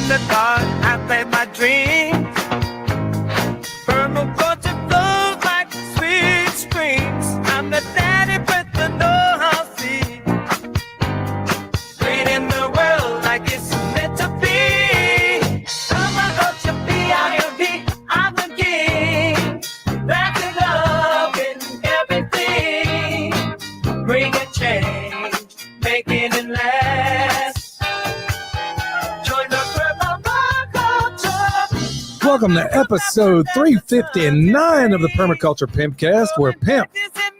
the dark, I play my dreams. Permaculture flows like sweet streams. I'm the daddy with the know-how seed. Creating the world like it's meant to be. Permaculture, P-I-M-P, I'm the king. That's the love in everything. Bring a change, making it last. Join the permaculture. Welcome to episode 359 of the Permaculture Pimpcast, where PIMP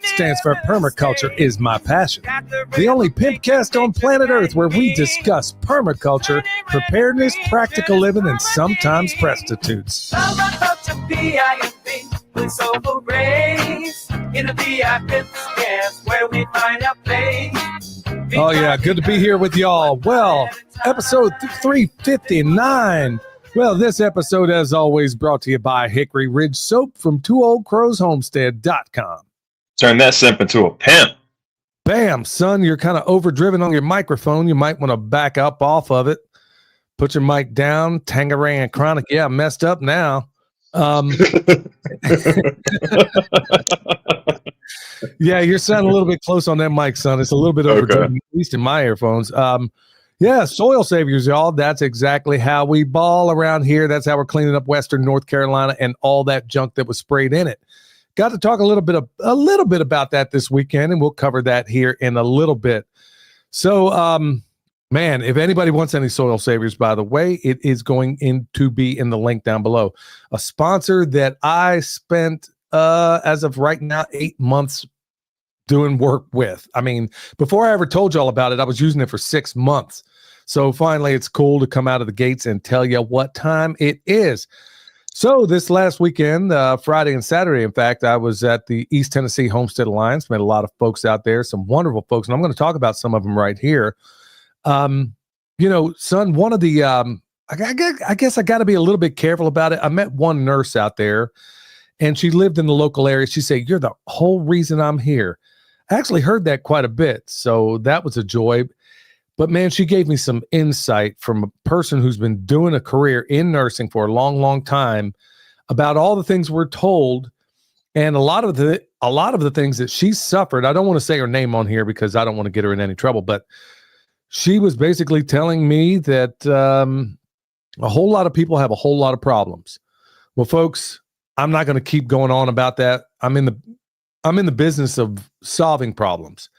stands for Permaculture is my passion. The only Pimpcast on planet Earth where we discuss permaculture, preparedness, practical living, and sometimes prostitutes. Permaculture, P-I-M-P, with soulful grace. In the Pimpcast, where we find our place. Oh yeah, good to be here with y'all. Well, episode 359. Well, this episode, as always, brought to you by Hickory Ridge Soap from twooldcrowshomestead.com. Turn that simp into a pimp. Bam, son, you're kind of overdriven on your microphone. You might want to back up off of it. Put your mic down. Tangerang and Chronic. Yeah, messed up now. Yeah, you're sounding a little bit close on that mic, son. It's a little bit overdriven, at least in my earphones. Yeah, soil saviors, y'all. That's exactly how we ball around here. That's how we're cleaning up Western North Carolina and all that junk that was sprayed in it. Got to talk a little bit about that this weekend, and we'll cover that here in a little bit. So, man, if anybody wants any soil saviors, by the way, it is going to be in the link down below. A sponsor that I spent, as of right now, 8 months doing work with. I mean, before I ever told y'all about it, I was using it for 6 months. So finally, it's cool to come out of the gates and tell you what time it is. So this last weekend, Friday and Saturday, in fact, I was at the East Tennessee Homestead Alliance. Met a lot of folks out there, some wonderful folks, and I'm going to talk about some of them right here. You know, son, one of the, I guess I got to be a little bit careful about it. I met one nurse out there, and she lived in the local area. She said, "You're the whole reason I'm here." I actually heard that quite a bit, so that was a joy. But man, she gave me some insight from a person who's been doing a career in nursing for a long, long time about all the things we're told, and a lot of the things that she suffered. I don't want to say her name on here because I don't want to get her in any trouble, but she was basically telling me that a whole lot of people have a whole lot of problems. Well, folks, I'm not going to keep going on about that. I'm in the business of solving problems,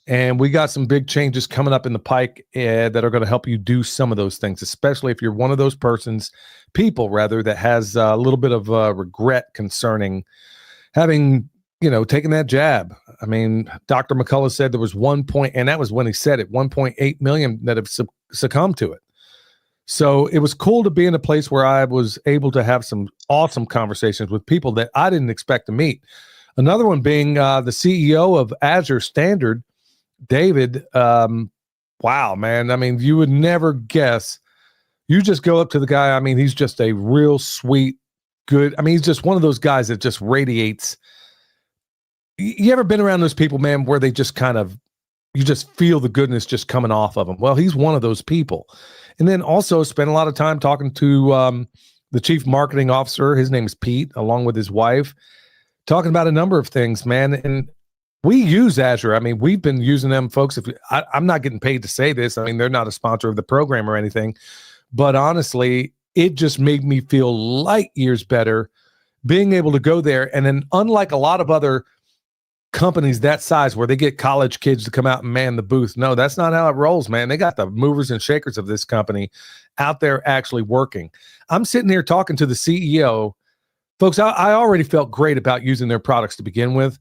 and we got some big changes coming up in the pike that are going to help you do some of those things, especially if you're one of those people that has a little bit of regret concerning having, taken that jab. I mean, Dr. McCullough said there was and that was when he said it, 1.8 million that have succumbed to it. So it was cool to be in a place where I was able to have some awesome conversations with people that I didn't expect to meet. Another one being the CEO of Azure Standard, David. Wow, man. I mean, you would never guess. You just go up to the guy. I mean, he's just a real sweet, good. I mean, he's just one of those guys that just radiates. You ever been around those people, man, where they just you just feel the goodness just coming off of them? Well, he's one of those people. And then also spent a lot of time talking to the chief marketing officer. His name is Pete, along with his wife, talking about a number of things, man. And we use Azure. I mean, we've been using them, folks. I'm not getting paid to say this. I mean, they're not a sponsor of the program or anything, but honestly, it just made me feel light years better being able to go there. And then, unlike a lot of other companies that size where they get college kids to come out and man the booth, no, that's not how it rolls, man. They got the movers and shakers of this company out there actually working. I'm sitting here talking to the CEO. Folks, I already felt great about using their products to begin with.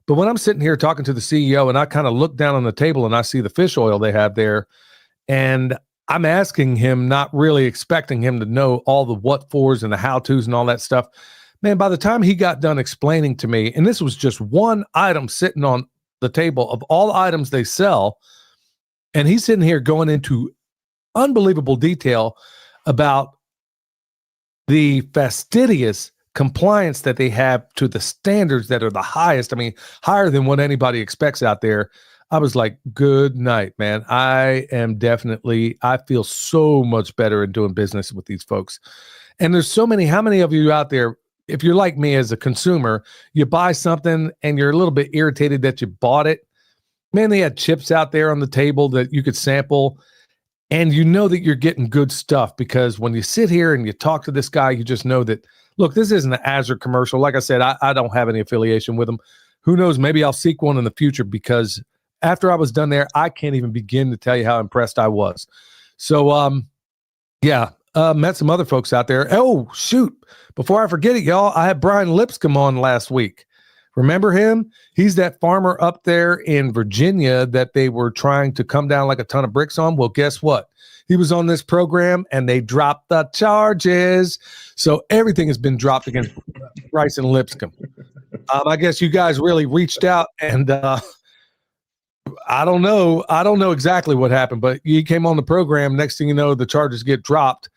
But when I'm sitting here talking to the CEO and I kind of look down on the table and I see the fish oil they have there, and I'm asking him, not really expecting him to know all the what-fors and the how-tos and all that stuff. Man, by the time he got done explaining to me, and this was just one item sitting on the table of all items they sell, and he's sitting here going into unbelievable detail about the fastidious compliance that they have to the standards that are the highest. I mean, higher than what anybody expects out there I was like, good night, man. I feel so much better in doing business with these folks. And there's so many, how many of you out there, if you're like me as a consumer, you buy something and you're a little bit irritated that you bought it. Man, they had chips out there on the table that you could sample. And you know that you're getting good stuff because when you sit here and you talk to this guy, you just know that, look, this isn't an Azure commercial. Like I said, I don't have any affiliation with them. Who knows? Maybe I'll seek one in the future because after I was done there, I can't even begin to tell you how impressed I was. So, met some other folks out there. Oh, shoot. Before I forget it, y'all, I had Brian Lipscomb on last week. Remember him? He's that farmer up there in Virginia that they were trying to come down like a ton of bricks on. Well, guess what? He was on this program and they dropped the charges. So everything has been dropped against Bryce and Lipscomb. I guess you guys really reached out and I don't know exactly what happened, but he came on the program. Next thing you know, the charges get dropped.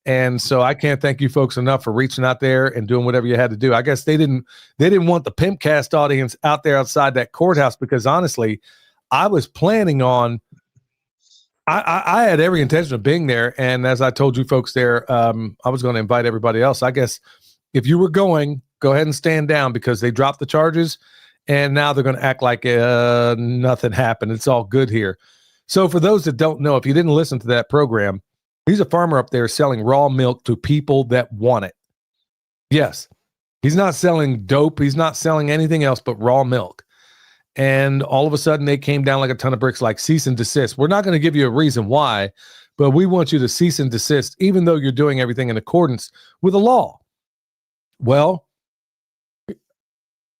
And so I can't thank you folks enough for reaching out there and doing whatever you had to do. I guess they didn't want the Pimpcast audience out there outside that courthouse because honestly, I was planning on, I had every intention of being there. And as I told you folks there, I was going to invite everybody else. I guess if you were going, go ahead and stand down because they dropped the charges and now they're going to act like nothing happened. It's all good here. So for those that don't know, if you didn't listen to that program, he's a farmer up there selling raw milk to people that want it. Yes, he's not selling dope. He's not selling anything else but raw milk. And all of a sudden they came down like a ton of bricks, like cease and desist. We're not going to give you a reason why, but we want you to cease and desist, even though you're doing everything in accordance with the law. Well,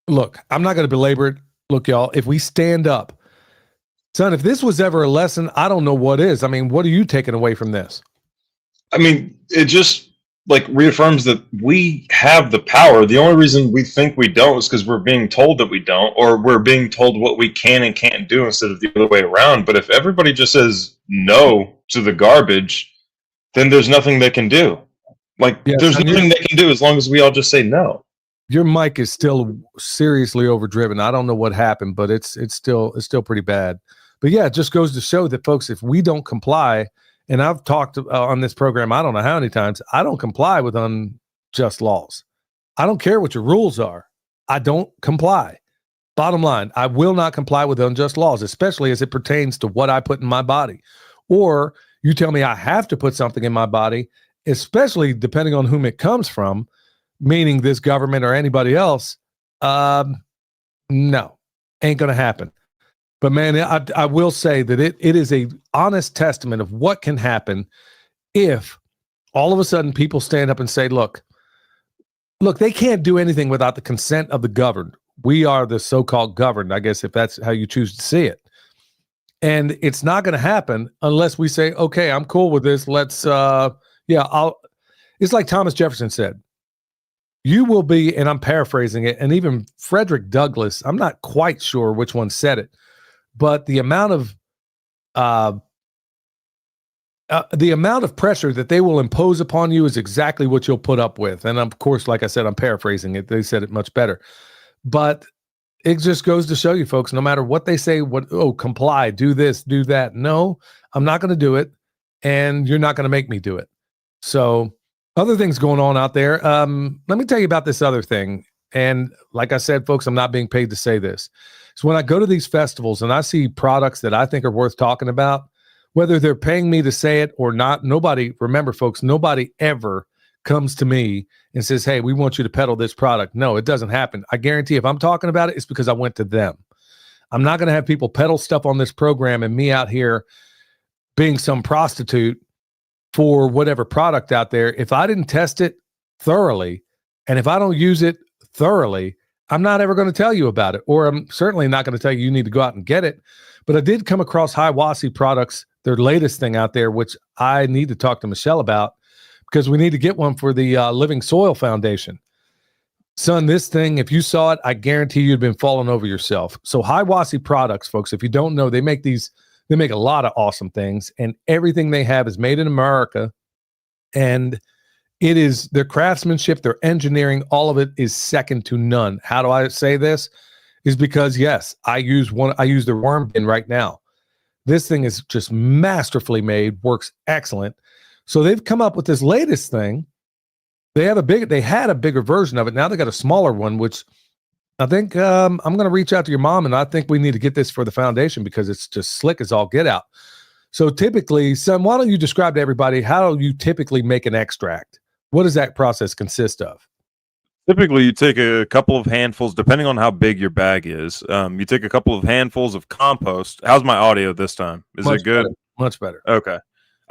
look, I'm not going to belabor it. Look, y'all, if we stand up, son, if this was ever a lesson, I don't know what is. I mean, what are you taking away from this? I mean, it just like reaffirms that we have the power. The only reason we think we don't is because we're being told that we don't, or we're being told what we can and can't do instead of the other way around. But if everybody just says no to the garbage, then there's nothing they can do. Like, there's nothing they can do as long as we all just say no. Your mic is still seriously overdriven. I don't know what happened, but it's still pretty bad. But yeah, it just goes to show that, folks, if we don't comply, and I've talked on this program, I don't know how many times, I don't comply with unjust laws. I don't care what your rules are. I don't comply. Bottom line, I will not comply with unjust laws, especially as it pertains to what I put in my body. Or you tell me I have to put something in my body, especially depending on whom it comes from, meaning this government or anybody else. No, ain't going to happen. But man, I will say that it is a honest testament of what can happen if all of a sudden people stand up and say, look, they can't do anything without the consent of the governed. We are the so-called governed, I guess, if that's how you choose to see it. And it's not going to happen unless we say, okay, I'm cool with this. Let's, it's like Thomas Jefferson said, you will be, and I'm paraphrasing it, and even Frederick Douglass, I'm not quite sure which one said it, but the amount of pressure that they will impose upon you is exactly what you'll put up with. And of course, like I said, I'm paraphrasing it. They said it much better. But it just goes to show you, folks, no matter what they say, comply, do this, do that. No, I'm not going to do it. And you're not going to make me do it. So other things going on out there. Let me tell you about this other thing. And like I said, folks, I'm not being paid to say this. So when I go to these festivals and I see products that I think are worth talking about, whether they're paying me to say it or not, remember, folks, nobody ever comes to me and says, hey, we want you to peddle this product. No, it doesn't happen. I guarantee if I'm talking about it, it's because I went to them. I'm not going to have people peddle stuff on this program and me out here being some prostitute for whatever product out there. If I didn't test it thoroughly, and if I don't use it thoroughly, I'm not ever going to tell you about it, or I'm certainly not going to tell you need to go out and get it. But I did come across Hiwassee Products, their latest thing out there, which I need to talk to Michelle about because we need to get one for the Living Soil Foundation. Son, this thing, if you saw it, I guarantee you'd been falling over yourself. So Hiwassee Products, folks, if you don't know, they make a lot of awesome things, and everything they have is made in America. And it is their craftsmanship, their engineering, all of it is second to none. How do I say this? is because, yes, I use their worm bin right now. This thing is just masterfully made, works excellent. So they've come up with this latest thing. They had a bigger version of it. Now they got a smaller one, which I think I'm going to reach out to your mom, and I think we need to get this for the foundation because it's just slick as all get out. So typically, son, why don't you describe to everybody how you typically make an extract? What does that process consist of? Typically, you take a couple of handfuls, depending on how big your bag is. You take a couple of handfuls of compost. How's my audio this time? Is it good? Much better. Okay.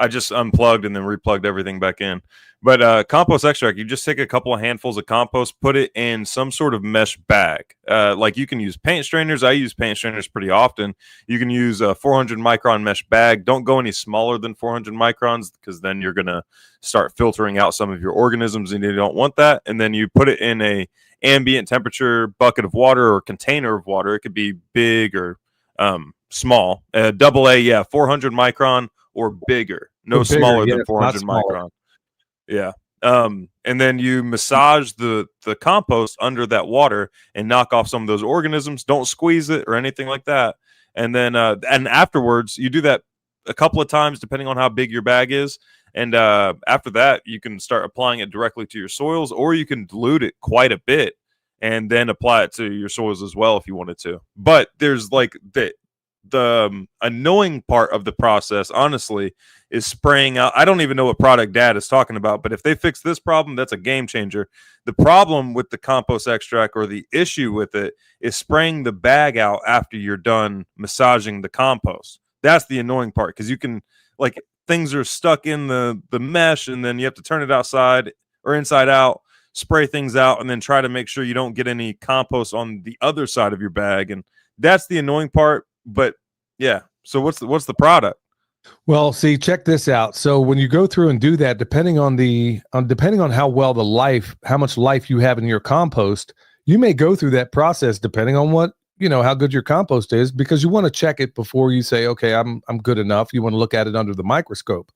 I just unplugged and then replugged everything back in. But compost extract, you just take a couple of handfuls of compost, put it in some sort of mesh bag. Like you can use paint strainers. I use paint strainers pretty often. You can use a 400 micron mesh bag. Don't go any smaller than 400 microns because then you're going to start filtering out some of your organisms and you don't want that. And then you put it in a ambient temperature bucket of water or container of water. It could be big or small. AA, 400 micron or bigger. No bigger, smaller than 400 micron. Yeah. And then you massage the compost under that water and knock off some of those organisms. Don't squeeze it or anything like that. And then and afterwards, you do that a couple of times depending on how big your bag is. And after that, you can start applying it directly to your soils, or you can dilute it quite a bit and then apply it to your soils as well if you wanted to. But there's like the annoying part of the process, honestly, is spraying out. I don't even know what product Dad is talking about, but if they fix this problem, that's a game changer. The problem with the compost extract, or the issue with it, is spraying the bag out after you're done massaging the compost. That's the annoying part, because you can, like, things are stuck in the mesh, and then you have to turn it outside or inside out, spray things out, and then try to make sure you don't get any compost on the other side of your bag. And that's the annoying part. But yeah, so what's the product? Well, see, check this out. So when you go through and do that, depending on how much life you have in your compost, you may go through that process depending on what, how good your compost is, because you want to check it before you say, okay, I'm good enough. You want to look at it under the microscope.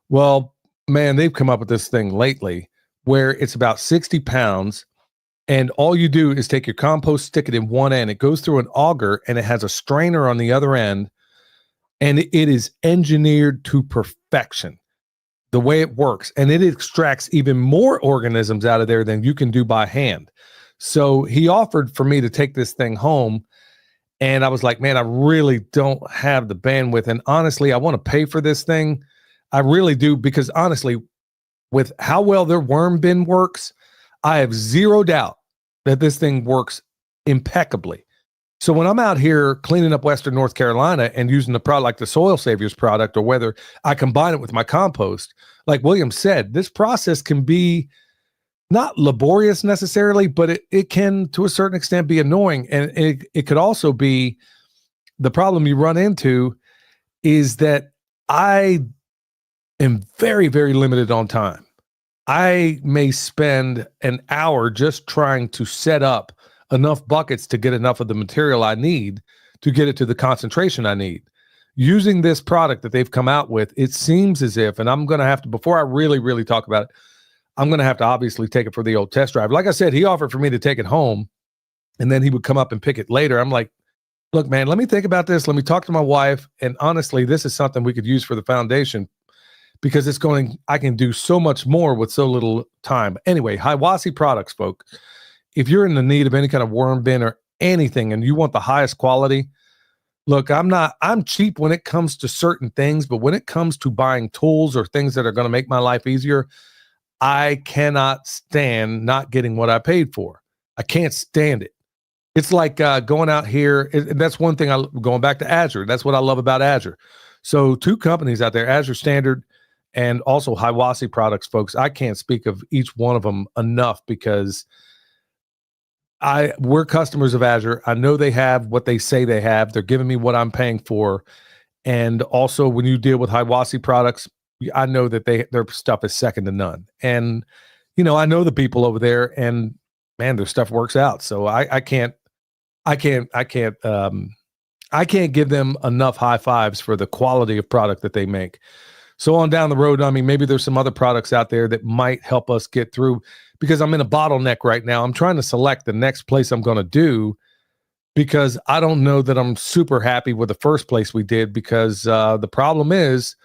Well, man, they've come up with this thing lately where it's about 60 pounds. And all you do is take your compost, stick it in one end. It goes through an auger, and it has a strainer on the other end. And it is engineered to perfection, the way it works. And it extracts even more organisms out of there than you can do by hand. So he offered for me to take this thing home. And I was like, man, I really don't have the bandwidth. And honestly, I want to pay for this thing. I really do, because honestly, with how well their worm bin works, I have zero doubt that this thing works impeccably. So when I'm out here cleaning up Western North Carolina and using the product like the Soil Saviors product, or whether I combine it with my compost, like William said, this process can be not laborious necessarily, but it can, to a certain extent, be annoying. And it could also be, the problem you run into is that I am very, very limited on time. I may spend an hour just trying to set up enough buckets to get enough of the material I need to get it to the concentration I need. Using this product that they've come out with, it seems as if, and I'm going to have to, before I really, really talk about it, I'm going to have to obviously take it for the old test drive. Like I said, he offered for me to take it home, and then he would come up and pick it later. I'm like, look, man, let me think about this. Let me talk to my wife. And honestly, this is something we could use for the foundation, because I can do so much more with so little time. Anyway, Hiwassee products, folks. If you're in the need of any kind of worm bin or anything, and you want the highest quality, look, I'm cheap when it comes to certain things, but when it comes to buying tools or things that are going to make my life easier, I cannot stand not getting what I paid for. I can't stand it. It's like going out here. That's one thing, going back to Azure. That's what I love about Azure. So 2 companies out there, Azure Standard and also Hiwassee products, folks. I can't speak of each one of them enough, because we're customers of Azure. I know they have what they say they have. They're giving me what I'm paying for. And also, when you deal with Hiwassee products, I know that their stuff is second to none. And, I know the people over there, and man, their stuff works out. So I can't give them enough high fives for the quality of product that they make. So on down the road, I mean, maybe there's some other products out there that might help us get through, because I'm in a bottleneck right now. I'm trying to select the next place I'm going to do, because I don't know that I'm super happy with the first place we did, because the problem is,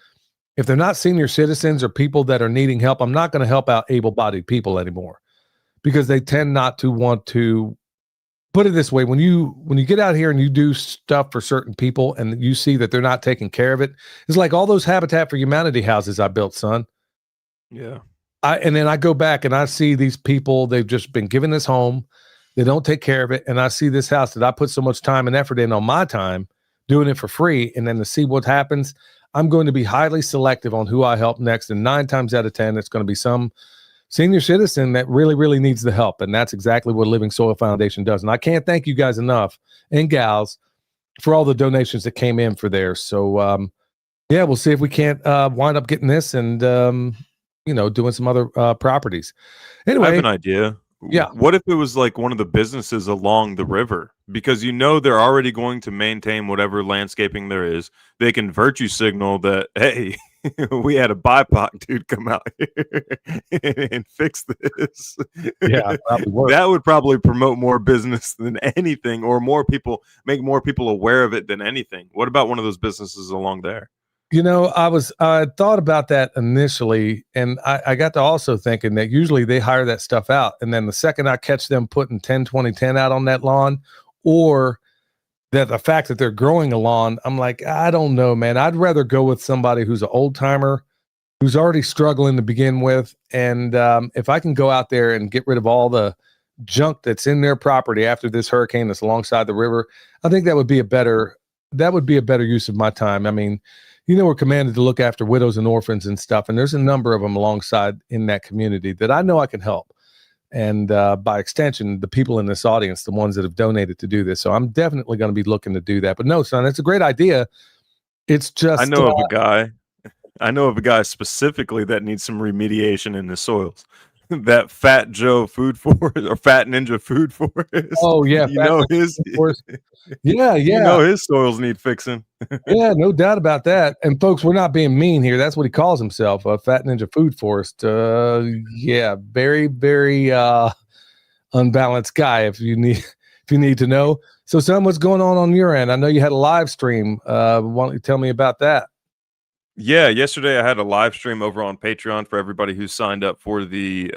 if they're not senior citizens or people that are needing help, I'm not going to help out able-bodied people anymore, because they tend not to want to. Put it this way, when you get out here and you do stuff for certain people and you see that they're not taking care of it, it's like all those Habitat for Humanity houses I built, son. Yeah. And then I go back and I see these people, they've just been given this home. They don't take care of it. And I see this house that I put so much time and effort in on my time doing it for free. And then to see what happens, I'm going to be highly selective on who I help next. And 9 times out of 10, it's going to be some senior citizen that really, really needs the help. And that's exactly what Living Soil Foundation does. And I can't thank you guys enough, and gals, for all the donations that came in for there. So, yeah, we'll see if we can't wind up getting this and, doing some other properties. Anyway, I have an idea. Yeah. What if it was like one of the businesses along the river? Because they're already going to maintain whatever landscaping there is. They can virtue signal that, hey, we had a BIPOC dude come out here and fix this. Yeah, that would probably promote more business than anything, or make more people aware of it than anything. What about one of those businesses along there? I thought about that initially, and I got to also thinking that usually they hire that stuff out, and then the second I catch them putting 10, 20, 10 out on that lawn, or that the fact that they're growing a lawn, I'm like, I don't know, man. I'd rather go with somebody who's an old timer, who's already struggling to begin with. And if I can go out there and get rid of all the junk that's in their property after this hurricane that's alongside the river, I think that would be a better use of my time. I mean, we're commanded to look after widows and orphans and stuff. And there's a number of them alongside in that community that I know I can help. And by extension, the people in this audience, the ones that have donated to do this. So I'm definitely going to be looking to do that. But no, son, it's a great idea. It's just I know of a guy specifically that needs some remediation in the soils. That Fat Joe Food Forest, or Fat Ninja Food Forest. Oh yeah, his soils need fixing. Yeah, no doubt about that. And folks, we're not being mean here. That's what he calls himself, a Fat Ninja Food Forest. Yeah, very, very unbalanced guy. If you need to know. So, son, what's going on your end? I know you had a live stream. Why don't you tell me about that? Yeah, yesterday I had a live stream over on Patreon for everybody who signed up for the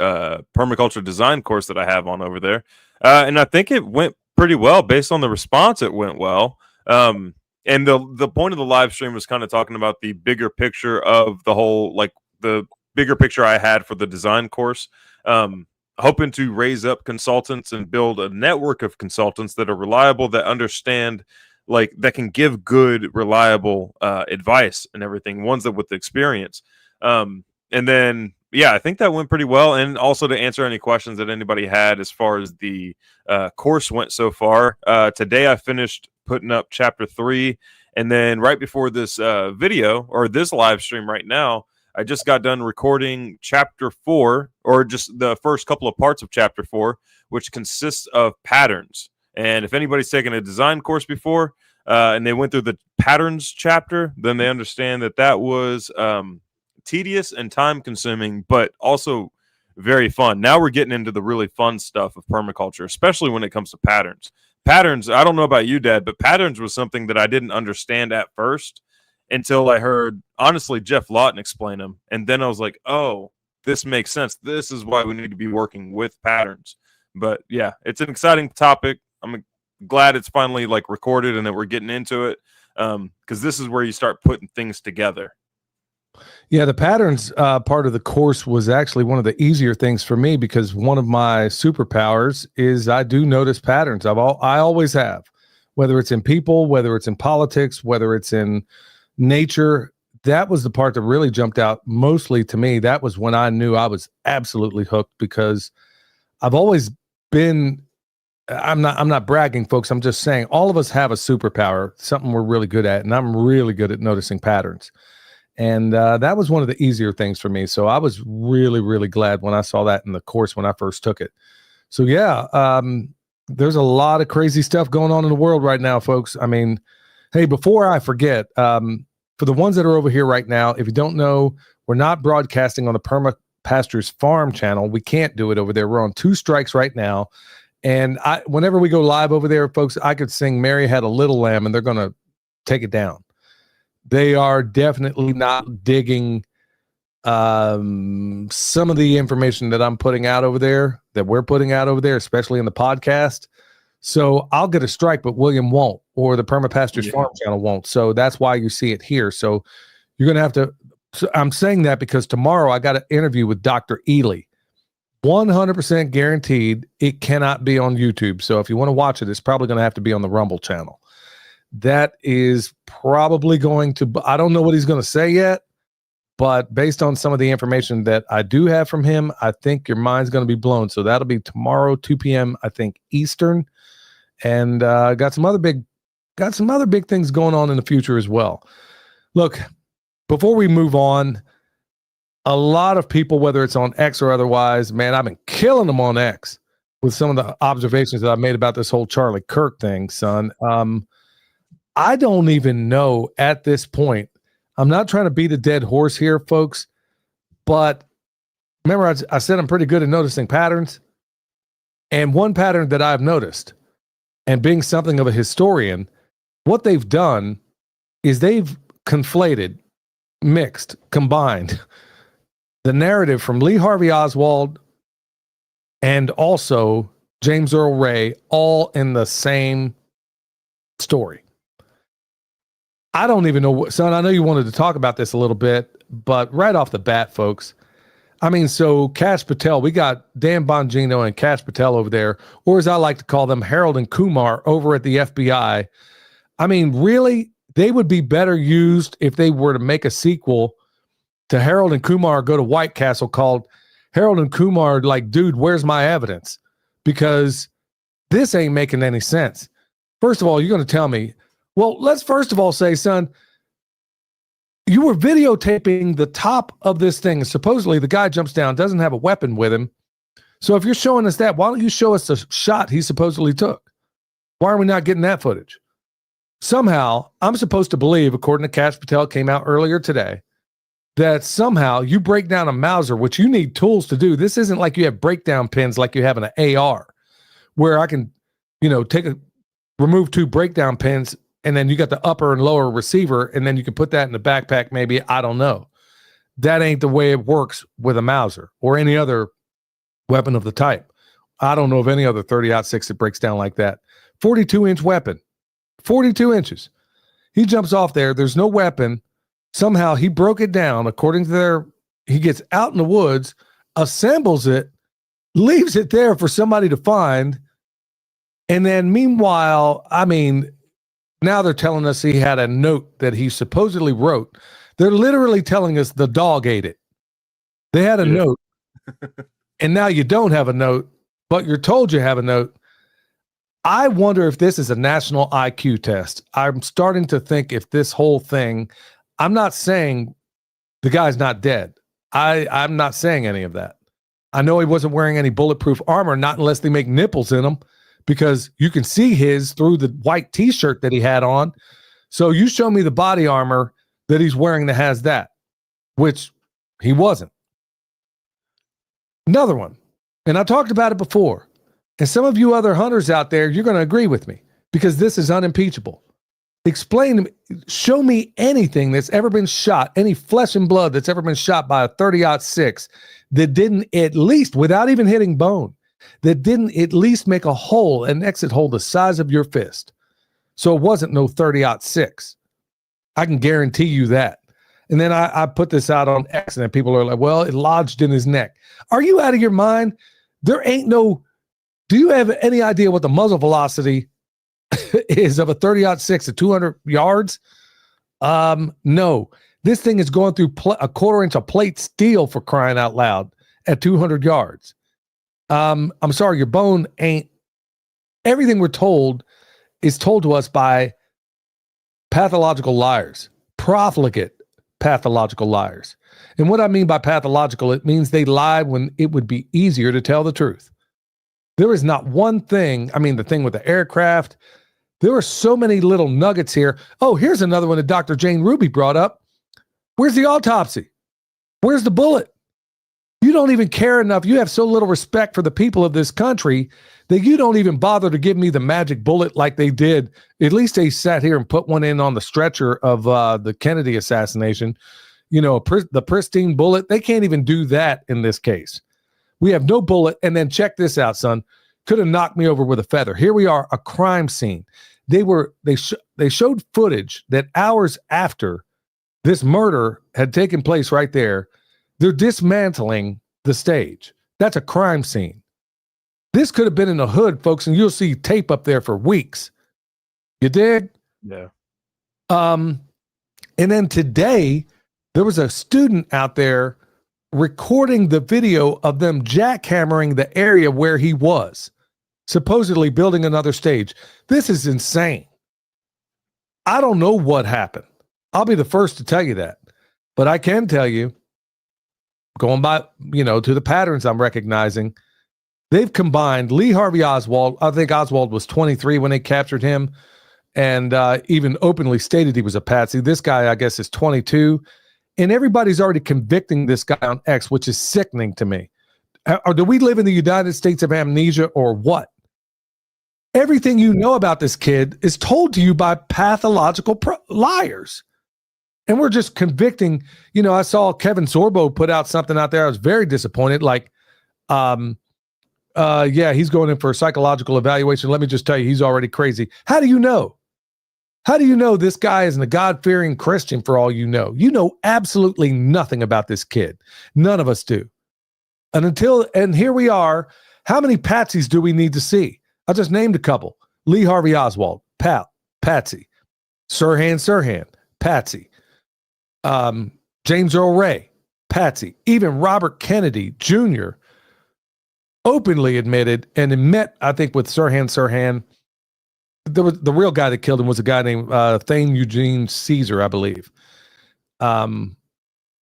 permaculture design course that I have on over there. And I think it went pretty well. Based on the response, it went well. And the point of the live stream was kind of talking about the bigger picture of the whole, like the bigger picture I had for the design course. Hoping to raise up consultants and build a network of consultants that are reliable, that understand, like, that can give good, reliable advice and everything, ones that with experience. And then, yeah, I think that went pretty well. And also to answer any questions that anybody had as far as the course went so far. Today I finished putting up chapter 3. And then right before this video, or this live stream right now, I just got done recording chapter 4, or just the first couple of parts of chapter 4, which consists of patterns. And if anybody's taken a design course before and they went through the patterns chapter, then they understand that was tedious and time consuming, but also very fun. Now we're getting into the really fun stuff of permaculture, especially when it comes to patterns. Patterns, I don't know about you, Dad, but patterns was something that I didn't understand at first until I heard, honestly, Jeff Lawton explain them. And then I was like, oh, this makes sense. This is why we need to be working with patterns. But yeah, it's an exciting topic. I'm glad it's finally like recorded and that we're getting into it, because this is where you start putting things together. Yeah, the patterns part of the course was actually one of the easier things for me, because one of my superpowers is I do notice patterns. I always have, whether it's in people, whether it's in politics, whether it's in nature. That was the part that really jumped out mostly to me. That was when I knew I was absolutely hooked, because I've always been. I'm not bragging, folks. I'm just saying all of us have a superpower, something we're really good at, and I'm really good at noticing patterns. And that was one of the easier things for me. So I was really, really glad when I saw that in the course when I first took it. So yeah, there's a lot of crazy stuff going on in the world right now, folks. I mean, hey, before I forget, for the ones that are over here right now, if you don't know, we're not broadcasting on the Perma Pastures Farm channel. We can't do it over there. We're on 2 strikes right now. And whenever we go live over there, folks, I could sing Mary Had a Little Lamb and they're going to take it down. They are definitely not digging some of the information that I'm putting out over there, that we're putting out over there, especially in the podcast. So I'll get a strike, but William won't, or the Permapastures Farm channel won't. So that's why you see it here. So you're going to have to, so I'm saying that because tomorrow I got an interview with Dr. Ely. 100% guaranteed it cannot be on YouTube. So if you want to watch it, it's probably going to have to be on the Rumble channel. That is probably going to, I don't know what he's going to say yet, but based on some of the information that I do have from him, I think your mind's going to be blown. So that'll be tomorrow, 2 p.m., I think, Eastern. And got some other big things going on in the future as well. Look, before we move on, a lot of people, whether it's on X or otherwise, man, I've been killing them on X with some of the observations that I've made about this whole Charlie Kirk thing, son. I don't even know at this point. I'm not trying to beat a dead horse here, folks, but remember I said I'm pretty good at noticing patterns. And one pattern that I've noticed, and being something of a historian, what they've done is they've conflated, mixed, combined the narrative from Lee Harvey Oswald and also James Earl Ray all in the same story. I don't even know, son, I know you wanted to talk about this a little bit, but right off the bat, folks, I mean, so Kash Patel, we got Dan Bongino and Kash Patel over there, or as I like to call them, Harold and Kumar over at the FBI. I mean, really, they would be better used if they were to make a sequel to Harold and Kumar Go to White Castle called Harold and Kumar, like, dude, where's my evidence? Because this ain't making any sense. First of all, you're going to tell me, well, let's first of all say, son, you were videotaping the top of this thing. Supposedly the guy jumps down, doesn't have a weapon with him. So if you're showing us that, why don't you show us the shot he supposedly took? Why are we not getting that footage? Somehow, I'm supposed to believe, according to Kash Patel, came out earlier today, that somehow you break down a Mauser, which you need tools to do. This isn't like you have breakdown pins like you have in an AR, where I can, remove 2 breakdown pins, and then you got the upper and lower receiver, and then you can put that in the backpack, maybe. I don't know. That ain't the way it works with a Mauser or any other weapon of the type. I don't know of any other 30-06 that breaks down like that. 42-inch weapon. 42 inches. He jumps off there. There's no weapon. Somehow he broke it down. According to he gets out in the woods, assembles it, leaves it there for somebody to find. And then meanwhile, I mean, now they're telling us he had a note that he supposedly wrote. They're literally telling us the dog ate it. They had a note, and now you don't have a note, but you're told you have a note. I wonder if this is a national IQ test. I'm starting to think if this whole thing, I'm not saying the guy's not dead. I'm not saying any of that. I know he wasn't wearing any bulletproof armor, not unless they make nipples in him, because you can see his through the white t-shirt that he had on. So you show me the body armor that he's wearing that has that, which he wasn't. Another one, and I talked about it before, and some of you other hunters out there, you're going to agree with me because this is unimpeachable. Explain to me, show me anything that's ever been shot, any flesh and blood that's ever been shot by a 30-06 that didn't at least, without even hitting bone, that didn't at least make a hole, an exit hole the size of your fist. So it wasn't no 30-06. I can guarantee you that. And then I put this out on X, and people are like, well, it lodged in his neck. Are you out of your mind? There ain't no, do you have any idea what the muzzle velocity is of a 30-06 at 200 yards? No. This thing is going through a quarter inch of plate steel, for crying out loud, at 200 yards. I'm sorry, your bone ain't. Everything we're told is told to us by pathological liars, profligate pathological liars. And what I mean by pathological, it means they lie when it would be easier to tell the truth. There is not one thing. I mean, the thing with the aircraft, there are so many little nuggets here. Oh, here's another one that Dr. Jane Ruby brought up. Where's the autopsy? Where's the bullet? You don't even care enough. You have so little respect for the people of this country that you don't even bother to give me the magic bullet like they did. At least they sat here and put one in on the stretcher of the Kennedy assassination. You know, the pristine bullet. They can't even do that in this case. We have no bullet. And then check this out, son. Could have knocked me over with a feather. Here we are, a crime scene. They showed footage that hours after this murder had taken place right there, they're dismantling the stage. That's a crime scene. This could have been in the hood, folks, and you'll see tape up there for weeks. You dig? Yeah. And then today, there was a student out there recording the video of them jackhammering the area where he was, supposedly building another stage. This is insane. I don't know what happened. I'll be the first to tell you that. But I can tell you, going by, to the patterns I'm recognizing, they've combined Lee Harvey Oswald. I think Oswald was 23 when they captured him, and even openly stated he was a patsy. This guy, I guess, is 22. And everybody's already convicting this guy on X, which is sickening to me. Or do we live in the United States of amnesia or what? Everything you know about this kid is told to you by pathological liars. And we're just convicting. I saw Kevin Sorbo put out something out there. I was very disappointed. Like, he's going in for a psychological evaluation. Let me just tell you, he's already crazy. How do you know? How do you know this guy isn't a God-fearing Christian for all you know? You know absolutely nothing about this kid. None of us do. And here we are. How many patsies do we need to see? I just named a couple. Lee Harvey Oswald, patsy. Sirhan, patsy. James Earl Ray, patsy. Even Robert Kennedy Jr. openly admitted and met, I think, with Sirhan. The real guy that killed him was a guy named Thane Eugene Caesar, I believe. I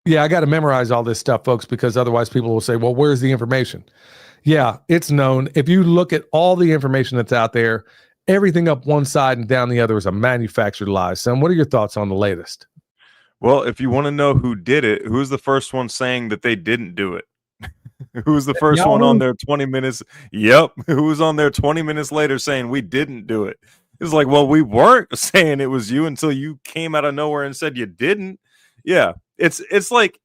got to memorize all this stuff, folks, because otherwise people will say, well, where's the information? Yeah, it's known. If you look at all the information that's out there, everything up one side and down the other is a manufactured lie. Son, what are your thoughts on the latest? Well, if you want to know who did it, who's the first one saying that they didn't do it? Who's the first one on there 20 minutes? Yep. Who was on there 20 minutes later saying we didn't do it? It's like, well, we weren't saying it was you until you came out of nowhere and said you didn't. Yeah. It's like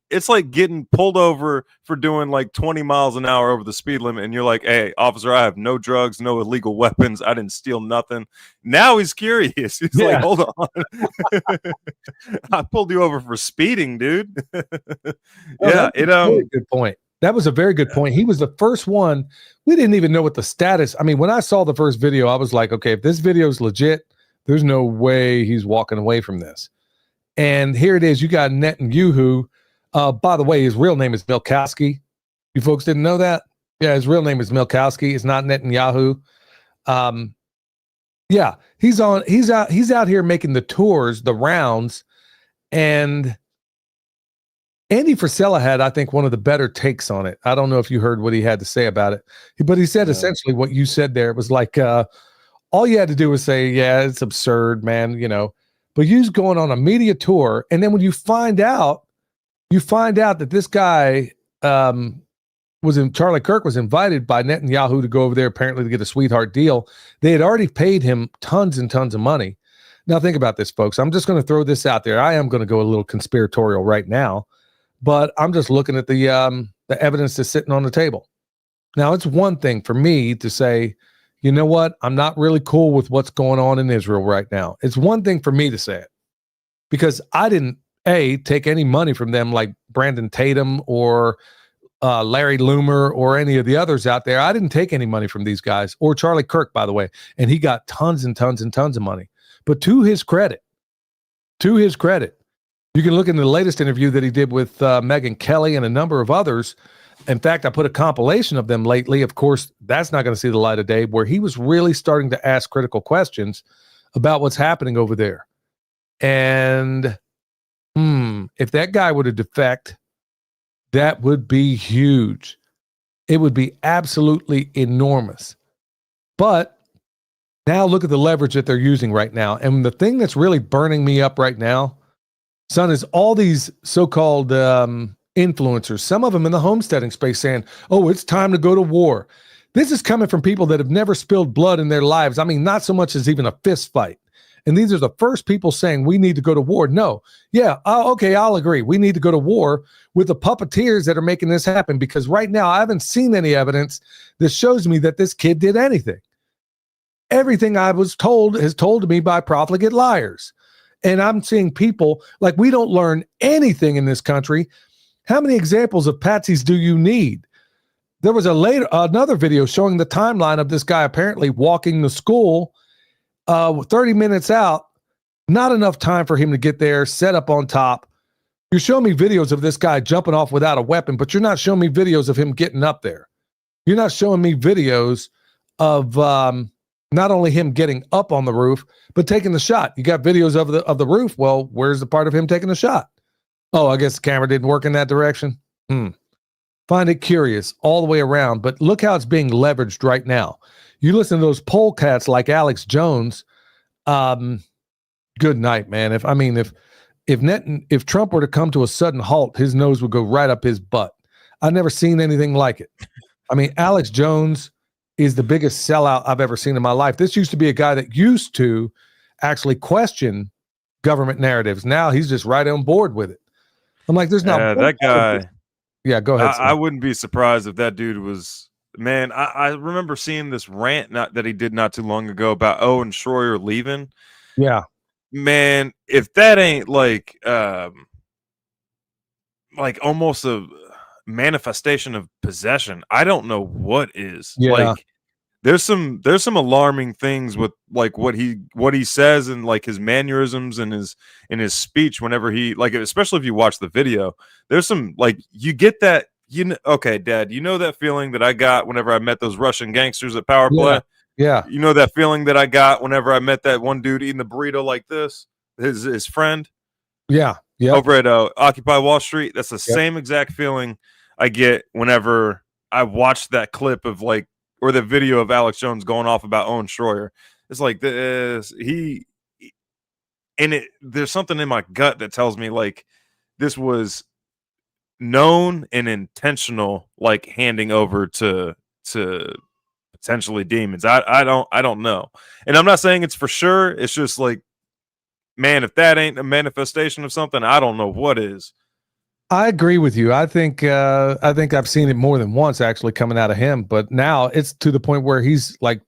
getting pulled over for doing like 20 miles an hour over the speed limit. And you're like, hey, officer, I have no drugs, no illegal weapons. I didn't steal nothing. Now he's curious. He's like, hold on. I pulled you over for speeding, dude. Good point. That was a very good point. He was the first one. We didn't even know what the status. I mean, when I saw the first video, I was like, okay, if this video is legit, there's no way he's walking away from this. And here it is. You got Netanyahu. By the way, his real name is Milkowski. You folks didn't know that? Yeah, his real name is Milkowski. It's not Netanyahu. He's out here making the tours, the rounds, and Andy Frisella had, I think, one of the better takes on it. I don't know if you heard what he had to say about it, but he said essentially what you said there. It was like, all you had to do was say, yeah, it's absurd, man, but you're going on a media tour. And then when you find out that this guy Charlie Kirk was invited by Netanyahu to go over there apparently to get a sweetheart deal. They had already paid him tons and tons of money. Now think about this, folks. I'm just going to throw this out there. I am going to go a little conspiratorial right now. But I'm just looking at the evidence that's sitting on the table. Now, it's one thing for me to say, you know what? I'm not really cool with what's going on in Israel right now. It's one thing for me to say it because I didn't, take any money from them like Brandon Tatum or Larry Loomer or any of the others out there. I didn't take any money from these guys or Charlie Kirk, by the way. And he got tons and tons and tons of money. But to his credit, you can look in the latest interview that he did with Megyn Kelly and a number of others. In fact, I put a compilation of them lately. Of course, that's not going to see the light of day, where he was really starting to ask critical questions about what's happening over there. And if that guy were to defect, that would be huge. It would be absolutely enormous. But now look at the leverage that they're using right now. And the thing that's really burning me up right now, son, is all these so-called influencers, some of them in the homesteading space saying, oh, it's time to go to war. This is coming from people that have never spilled blood in their lives. I mean, not so much as even a fist fight. And these are the first people saying we need to go to war. No. Yeah. Okay. I'll agree. We need to go to war with the puppeteers that are making this happen, because right now I haven't seen any evidence that shows me that this kid did anything. Everything I was told is told to me by profligate liars. And I'm seeing people like, we don't learn anything in this country. How many examples of patsies do you need? There was another video showing the timeline of this guy apparently walking to school 30 minutes out, not enough time for him to get there, set up on top. You're showing me videos of this guy jumping off without a weapon, but you're not showing me videos of him getting up there. You're not showing me videos of not only him getting up on the roof, but taking the shot. You got videos of the roof. Well, where's the part of him taking the shot? Oh, I guess the camera didn't work in that direction. Find it curious all the way around, but look how it's being leveraged right now. You listen to those polecats like Alex Jones. Good night, man. If Trump were to come to a sudden halt, his nose would go right up his butt. I've never seen anything like it. I mean, Alex Jones is the biggest sellout I've ever seen in my life. This used to be a guy that used to actually question government narratives. Now he's just right on board with it. I'm like, there's not that guy. Yeah, go ahead. I wouldn't be surprised if that dude was, man. I remember seeing this rant that he did not too long ago about Owen Schroyer leaving. Yeah, man, if that ain't like almost a manifestation of possession, I don't know what is. Yeah. Like there's some alarming things with like what he says and like his mannerisms and his speech whenever he, like, especially if you watch the video, there's some, like, you get that, okay, Dad, you know that feeling that I got whenever I met those Russian gangsters at Power Play? Yeah. You know that feeling that I got whenever I met that one dude eating the burrito like this, his friend? Yeah. Yeah. Over at Occupy Wall Street. That's the same exact feeling I get whenever I watch that clip of like, or the video of Alex Jones going off about Owen Schroyer. It's like there's something in my gut that tells me like this was known and intentional, like handing over to potentially demons. I don't know. And I'm not saying it's for sure. It's just like, man, if that ain't a manifestation of something, I don't know what is. I agree with you. I think I've seen it more than once actually coming out of him, but now it's to the point where he's like,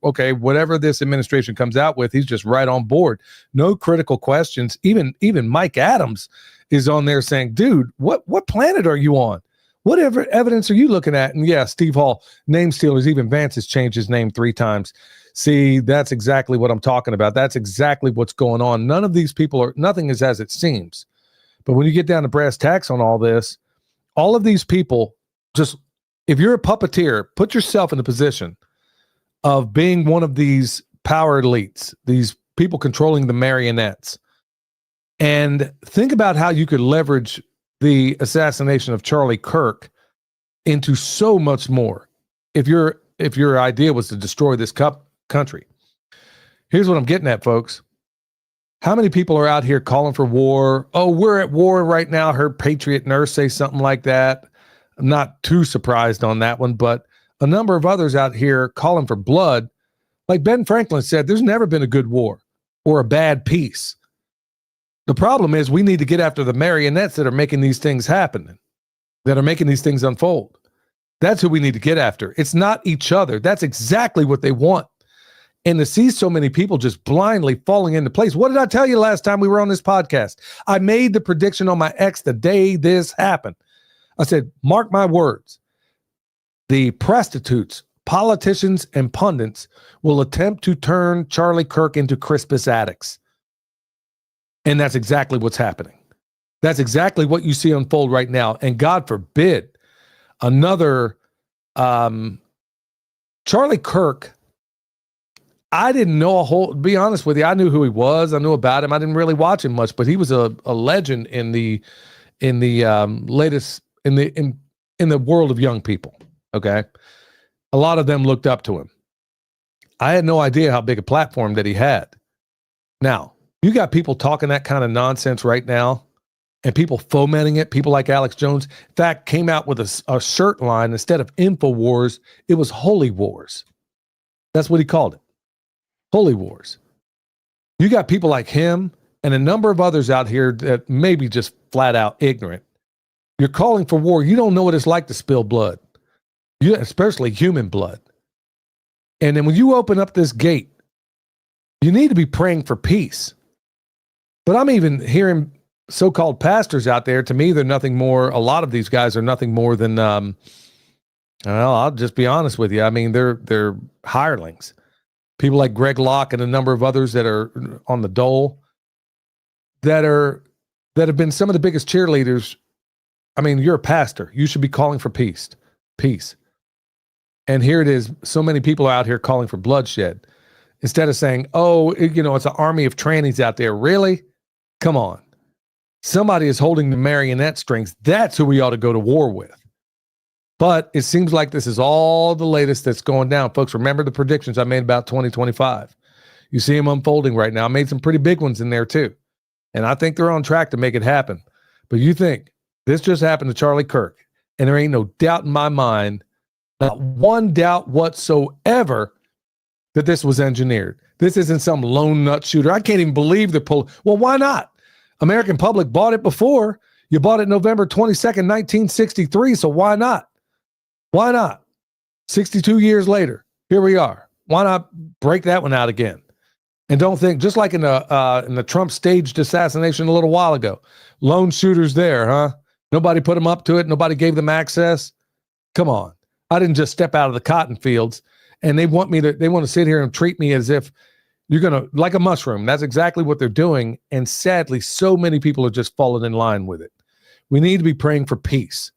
okay, whatever this administration comes out with, he's just right on board. No critical questions. Even Mike Adams is on there saying, dude, what planet are you on? Whatever evidence are you looking at? And yeah, Steve Hall, name stealers, even Vance has changed his name 3 times. See, that's exactly what I'm talking about. That's exactly what's going on. None of these people nothing is as it seems. But when you get down to brass tacks on all this, all of these people, just, if you're a puppeteer, put yourself in the position of being one of these power elites, these people controlling the marionettes, and think about how you could leverage the assassination of Charlie Kirk into so much more. If your idea was to destroy this country. Here's what I'm getting at, folks. How many people are out here calling for war? Oh, we're at war right now. Heard Patriot Nurse say something like that. I'm not too surprised on that one, but a number of others out here calling for blood. Like Ben Franklin said, there's never been a good war or a bad peace. The problem is we need to get after the marionettes that are making these things happen, that are making these things unfold. That's who we need to get after. It's not each other. That's exactly what they want. And to see so many people just blindly falling into place. What did I tell you last time we were on this podcast? I made the prediction on my X the day this happened. I said, mark my words. The prostitutes, politicians, and pundits will attempt to turn Charlie Kirk into Crispus Attucks. And that's exactly what's happening. That's exactly what you see unfold right now. And God forbid another Charlie Kirk. I didn't know be honest with you, I knew who he was. I knew about him. I didn't really watch him much, but he was a legend in the latest in the world of young people. Okay. A lot of them looked up to him. I had no idea how big a platform that he had. Now, you got people talking that kind of nonsense right now. and people fomenting it, people like Alex Jones, in fact, came out with a shirt line. Instead of InfoWars, it was Holy Wars. That's what he called it. Holy Wars. You got people like him and a number of others out here that may be just flat out ignorant. You're calling for war. You don't know what it's like to spill blood, especially human blood. And then when you open up this gate, you need to be praying for peace. But I'm even hearing so-called pastors out there. To me, they're nothing more. A lot of these guys are nothing more than, well, I'll just be honest with you. I mean, they're hirelings. People like Greg Locke and a number of others that are on the dole that have been some of the biggest cheerleaders. I mean, you're a pastor. You should be calling for peace. Peace. And here it is. So many people are out here calling for bloodshed instead of saying, oh, it's an army of trannies out there. Really? Come on. Somebody is holding the marionette strings. That's who we ought to go to war with. But it seems like this is all the latest that's going down. Folks, remember the predictions I made about 2025. You see them unfolding right now. I made some pretty big ones in there too. And I think they're on track to make it happen. But you think this just happened to Charlie Kirk, and there ain't no doubt in my mind, not one doubt whatsoever, that this was engineered. This isn't some lone nut shooter. I can't even believe they're pulling. Well, why not? American public bought it before. You bought it November 22nd, 1963, so why not? Why not? 62 years later, here we are. Why not break that one out again? And don't think, just like in the Trump staged assassination a little while ago, lone shooters there, huh? Nobody put them up to it. Nobody gave them access. Come on. I didn't just step out of the cotton fields, and they want to sit here and treat me as if you're going to, like a mushroom. That's exactly what they're doing. And sadly, so many people are just falling in line with it. We need to be praying for peace.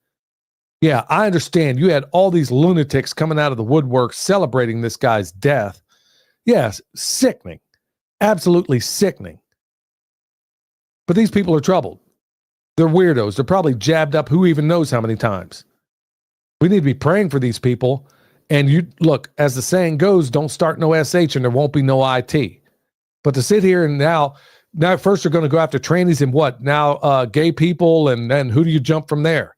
Yeah, I understand. You had all these lunatics coming out of the woodwork celebrating this guy's death. Yes, sickening. Absolutely sickening. But these people are troubled. They're weirdos. They're probably jabbed up who even knows how many times. We need to be praying for these people. And you look, as the saying goes, don't start no SH and there won't be no IT. But to sit here and now first you're going to go after trannies and what? Now gay people, and then who do you jump from there?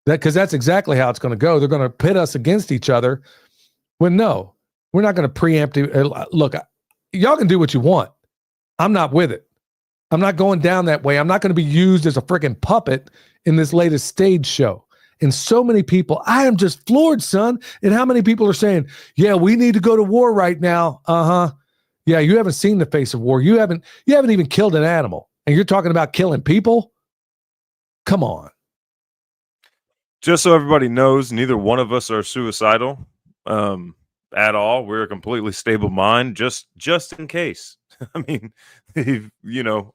Because that's exactly how it's going to go. They're going to pit us against each other. When no, we're not going to preempt it. Look, y'all can do what you want. I'm not with it. I'm not going down that way. I'm not going to be used as a freaking puppet in this latest stage show. And so many people, I am just floored, son. And how many people are saying, yeah, we need to go to war right now. Uh-huh. Yeah, you haven't seen the face of war. You haven't even killed an animal. And you're talking about killing people? Come on. Just so everybody knows, neither one of us are suicidal at all. We're a completely stable mind, just in case. I mean,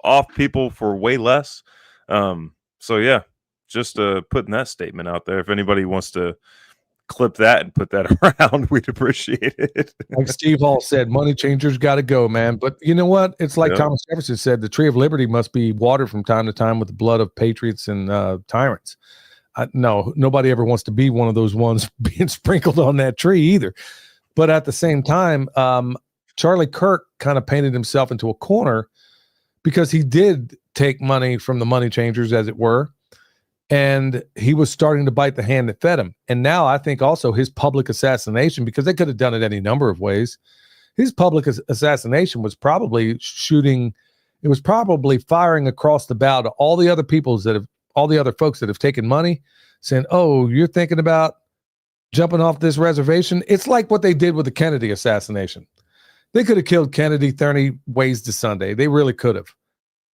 off people for way less. So yeah, just putting that statement out there. If anybody wants to clip that and put that around, we'd appreciate it. Like Steve Hall said, money changers got to go, man. But you know what? It's like Thomas Jefferson said, the tree of liberty must be watered from time to time with the blood of patriots and tyrants. No, nobody ever wants to be one of those ones being sprinkled on that tree either. But at the same time, Charlie Kirk kind of painted himself into a corner because he did take money from the money changers, as it were, and he was starting to bite the hand that fed him. And now I think also his public assassination, because they could have done it any number of ways, his public assassination was probably firing across the bow to all the other all the other folks that have taken money, saying, oh, you're thinking about jumping off this reservation? It's like what they did with the Kennedy assassination. They could have killed Kennedy 30 ways to Sunday. They really could have.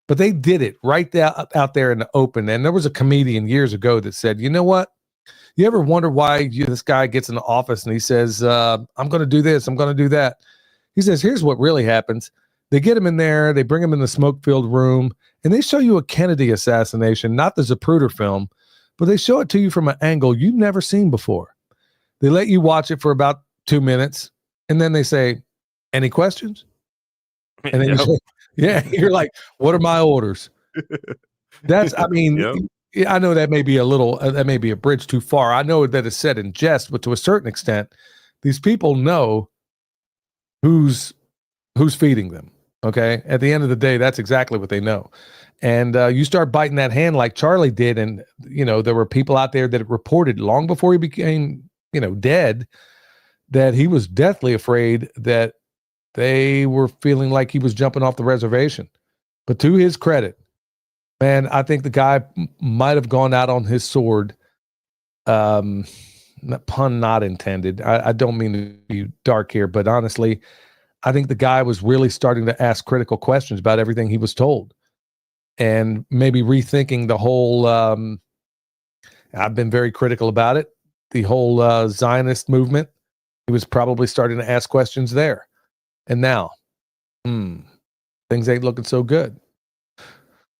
But they did it right out there in the open. And there was a comedian years ago that said, you know what? You ever wonder why this guy gets in the office and he says, I'm going to do this, I'm going to do that. He says, here's what really happens. They get him in there, they bring him in the smoke-filled room, and they show you a Kennedy assassination, not the Zapruder film, but they show it to you from an angle you've never seen before. They let you watch it for about 2 minutes, and then they say, any questions? And then you say, yeah, you're like, what are my orders? That's, I mean, I know that may be a bridge too far. I know that it's said in jest, but to a certain extent, these people know who's feeding them. Okay. At the end of the day, that's exactly what they know. And you start biting that hand like Charlie did. And, there were people out there that reported long before he became, dead, that he was deathly afraid that they were feeling like he was jumping off the reservation. But to his credit, man, I think the guy might have gone out on his sword. Pun not intended. I don't mean to be dark here, but honestly, I think the guy was really starting to ask critical questions about everything he was told. And maybe rethinking the whole, I've been very critical about it, the whole Zionist movement. He was probably starting to ask questions there. And now, things ain't looking so good.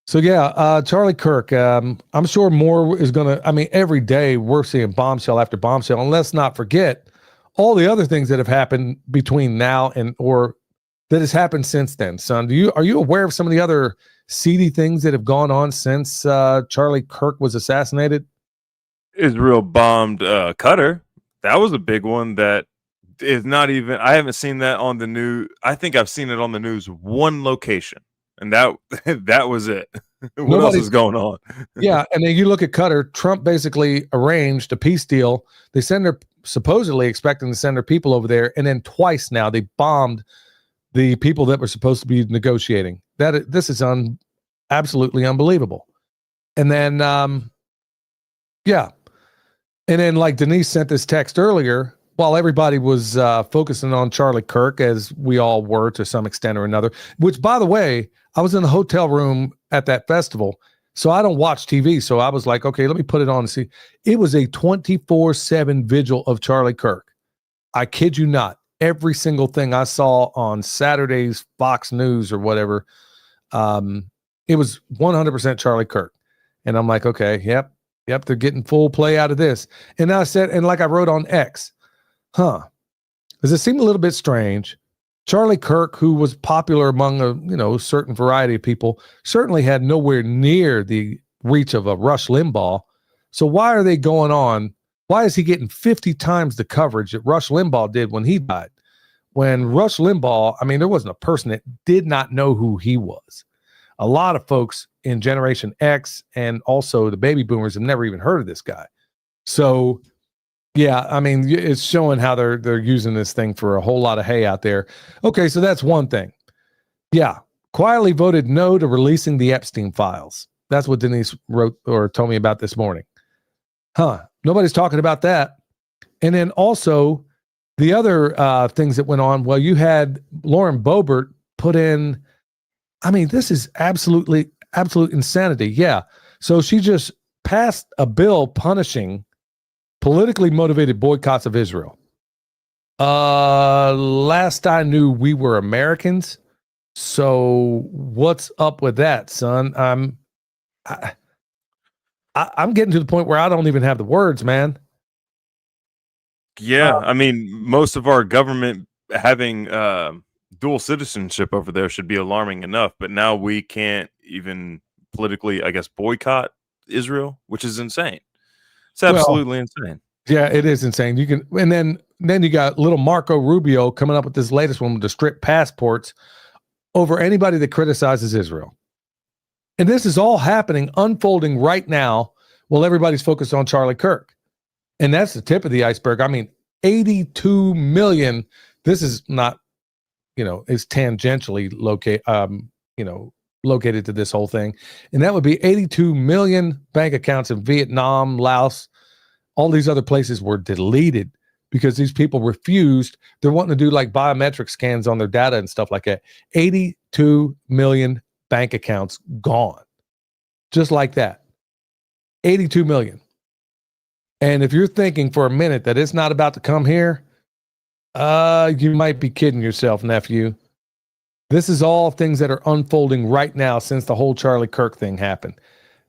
So yeah, Charlie Kirk, I'm sure more is going to, every day we're seeing bombshell after bombshell. And let's not forget all the other things that have happened between now or that has happened since then, son. Are you aware of some of the other seedy things that have gone on since Charlie Kirk was assassinated? Israel bombed Qatar. That was a big one that is not even, I haven't seen that on the news. I think I've seen it on the news one location, and that was it. What else is going on? Yeah, and then you look at Qatar. Trump basically arranged a peace deal. They supposedly expecting to send their people over there, and then twice now they bombed the people that were supposed to be negotiating. This is absolutely unbelievable. And then, yeah. And then, like Denise sent this text earlier, while everybody was focusing on Charlie Kirk, as we all were to some extent or another, which, by the way, I was in the hotel room at that festival, so I don't watch TV. So I was like, okay, let me put it on and see. It was a 24/7 vigil of Charlie Kirk. I kid you not. Every single thing I saw on Saturday's Fox News or whatever, it was 100% Charlie Kirk. And I'm like, okay, yep, they're getting full play out of this. And I said, and like I wrote on X, does it seem a little bit strange? Charlie Kirk, who was popular among a certain variety of people, certainly had nowhere near the reach of a Rush Limbaugh. So why are they going on? Why is he getting 50 times the coverage that Rush Limbaugh did when he died? When Rush Limbaugh, there wasn't a person that did not know who he was. A lot of folks in Generation X and also the baby boomers have never even heard of this guy. So, yeah, it's showing how they're using this thing for a whole lot of hay out there. Okay, so that's one thing. Yeah, quietly voted no to releasing the Epstein files. That's what Denise wrote or told me about this morning. Nobody's talking about that. And then also the other things that went on. Well, you had Lauren Boebert put in. This is absolute insanity. Yeah. So she just passed a bill punishing politically motivated boycotts of Israel. Last I knew, we were Americans. So what's up with that, son? I'm getting to the point where I don't even have the words, man. Yeah, most of our government having dual citizenship over there should be alarming enough, but now we can't even politically, I guess, boycott Israel, which is insane. It's absolutely insane. Yeah, it is insane. You can, and then you got little Marco Rubio coming up with this latest one with the strip passports over anybody that criticizes Israel. And this is all happening, unfolding right now while everybody's focused on Charlie Kirk. And that's the tip of the iceberg. 82 million. This is not, is tangentially located to this whole thing. And that would be 82 million bank accounts in Vietnam, Laos, all these other places were deleted because these people refused. They're wanting to do like biometric scans on their data and stuff like that. 82 million bank accounts gone. Just like that. 82 million. And if you're thinking for a minute that it's not about to come here, you might be kidding yourself, nephew. This is all things that are unfolding right now since the whole Charlie Kirk thing happened.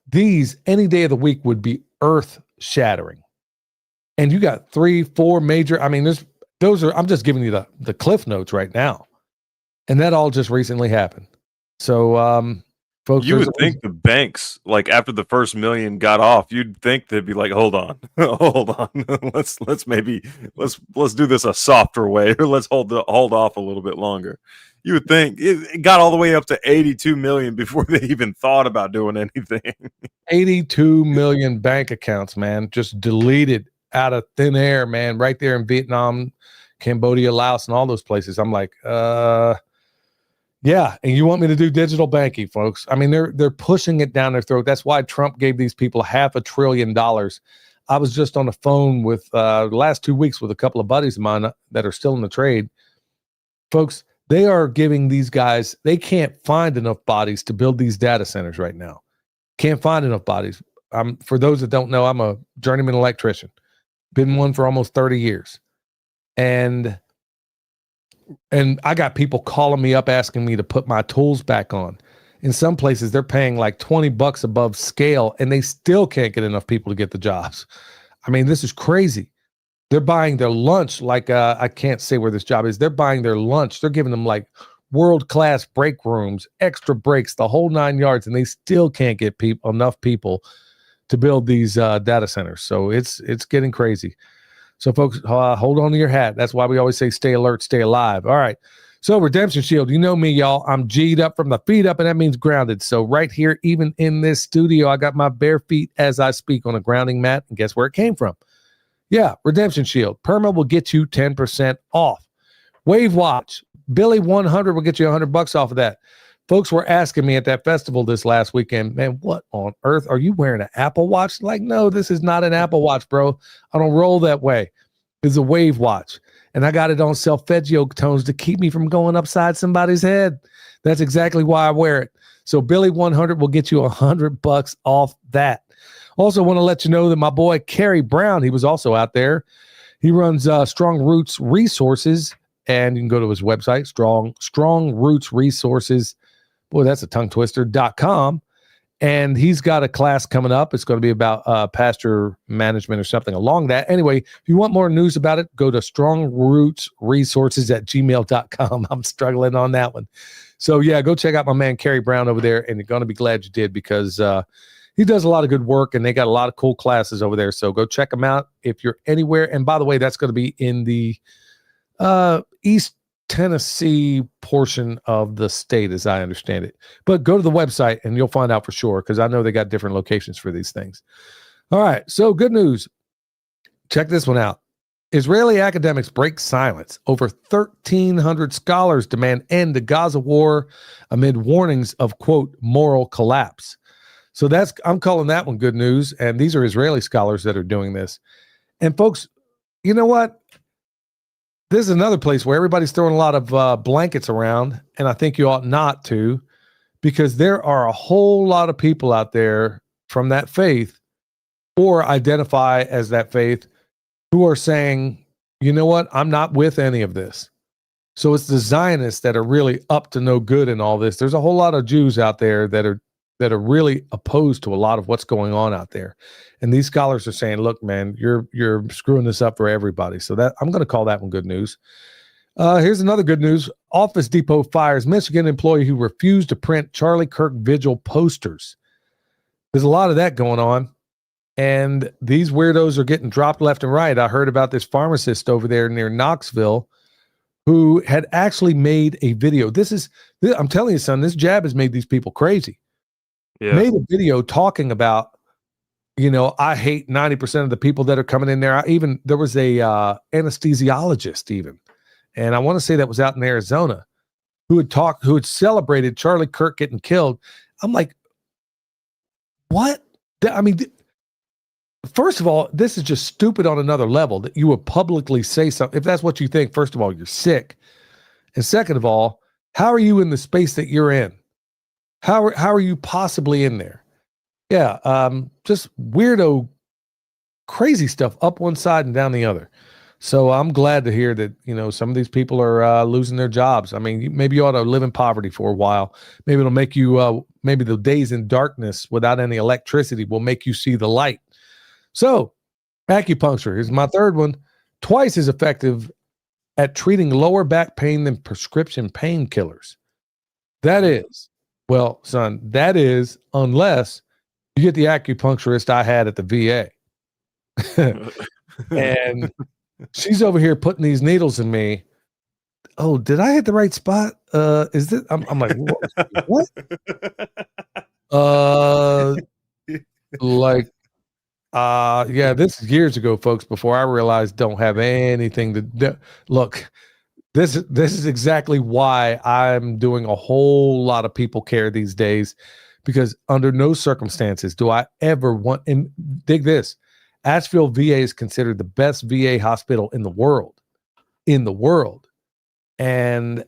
These, any day of the week, would be earth-shattering. And you got 3-4 major, those are, I'm just giving you the cliff notes right now. And that all just recently happened. So, folks, you would think the banks, like after the first million got off, you'd think they'd be like, hold on, let's do this a softer way, or let's hold off a little bit longer. You would think it got all the way up to 82 million before they even thought about doing anything. 82 million bank accounts, man, just deleted out of thin air, man, right there in Vietnam, Cambodia, Laos, and all those places. I'm like, yeah, and you want me to do digital banking, folks? I mean, they're pushing it down their throat. That's why Trump gave these people $500 billion. I was just on the phone with the last 2 weeks with a couple of buddies of mine that are still in the trade. Folks, they are giving these guys, they can't find enough bodies to build these data centers right now. Can't find enough bodies. For those that don't know, I'm a journeyman electrician. Been one for almost 30 years. And I got people calling me up asking me to put my tools back on. In some places, they're paying like $20 above scale, and they still can't get enough people to get the jobs. I mean, this is crazy. They're buying their lunch like I can't say where this job is. They're buying their lunch. They're giving them like world-class break rooms, extra breaks, the whole 9 yards, and they still can't get enough people to build these data centers. So it's getting crazy. So folks, hold on to your hat. That's why we always say stay alert, stay alive. All right. So Redemption Shield, you know me, y'all. I'm G'd up from the feet up, and that means grounded. So right here, even in this studio, I got my bare feet as I speak on a grounding mat. And guess where it came from? Yeah, Redemption Shield. Perma will get you 10% off. Wave Watch. Billy 100 will get you $100 off of that. Folks were asking me at that festival this last weekend, man, what on earth? Are you wearing an Apple Watch? Like, no, this is not an Apple Watch, bro. I don't roll that way. It's a Wave Watch. And I got it on solfeggio tones to keep me from going upside somebody's head. That's exactly why I wear it. So Billy 100 will get you $100 off that. Also want to let you know that my boy Kerry Brown, he was also out there. He runs Strong Roots Resources, and you can go to his website, Strong Roots Resources. Boy, that's a tongue twister.com. And he's got a class coming up. It's going to be about pasture management or something along that. Anyway, if you want more news about it, go to strongrootsresources@gmail.com. I'm struggling on that one. So yeah, go check out my man Kerry Brown over there, and you're going to be glad you did, because he does a lot of good work, and they got a lot of cool classes over there. So go check them out if you're anywhere. And by the way, that's going to be in the East Tennessee portion of the state, as I understand it. But go to the website and you'll find out for sure, because I know they got different locations for these things. All right, so good news. Check this one out. Israeli academics break silence. Over 1,300 scholars demand end to Gaza war amid warnings of, quote, moral collapse. So I'm calling that one good news. And these are Israeli scholars that are doing this. And folks, you know what? This is another place where everybody's throwing a lot of blankets around, and I think you ought not to, because there are a whole lot of people out there from that faith or identify as that faith who are saying, you know what, I'm not with any of this. So it's the Zionists that are really up to no good in all this. There's a whole lot of Jews out there that are really opposed to a lot of what's going on out there. And these scholars are saying, look, man, you're screwing this up for everybody. So that I'm going to call that one good news. Here's another good news. Office Depot fires Michigan employee who refused to print Charlie Kirk vigil posters. There's a lot of that going on. And these weirdos are getting dropped left and right. I heard about this pharmacist over there near Knoxville who had actually made a video. I'm telling you, son, this jab has made these people crazy. Yeah. Made a video talking about, I hate 90% of the people that are coming in there. There was a anesthesiologist even, and I want to say that was out in Arizona, who had celebrated Charlie Kirk getting killed. I'm like, what? I mean, first of all, this is just stupid on another level that you would publicly say something. If that's what you think, first of all, you're sick. And second of all, how are you in the space that you're in? How are you possibly in there? Yeah, just weirdo, crazy stuff up one side and down the other. So I'm glad to hear that, some of these people are losing their jobs. I mean, maybe you ought to live in poverty for a while. Maybe it'll make you, maybe the days in darkness without any electricity will make you see the light. So acupuncture, here's my third one. Twice as effective at treating lower back pain than prescription painkillers. That is, well, son, that is unless you get the acupuncturist I had at the VA. And she's over here putting these needles in me. oh, did I hit the right spot? Is it? I'm like, what? Like, yeah, this is years ago, folks, before I realized don't have anything to do. Look, this is exactly why I'm doing a whole lot of people care these days, because under no circumstances do I ever want, and dig this, Asheville VA is considered the best VA hospital in the world. And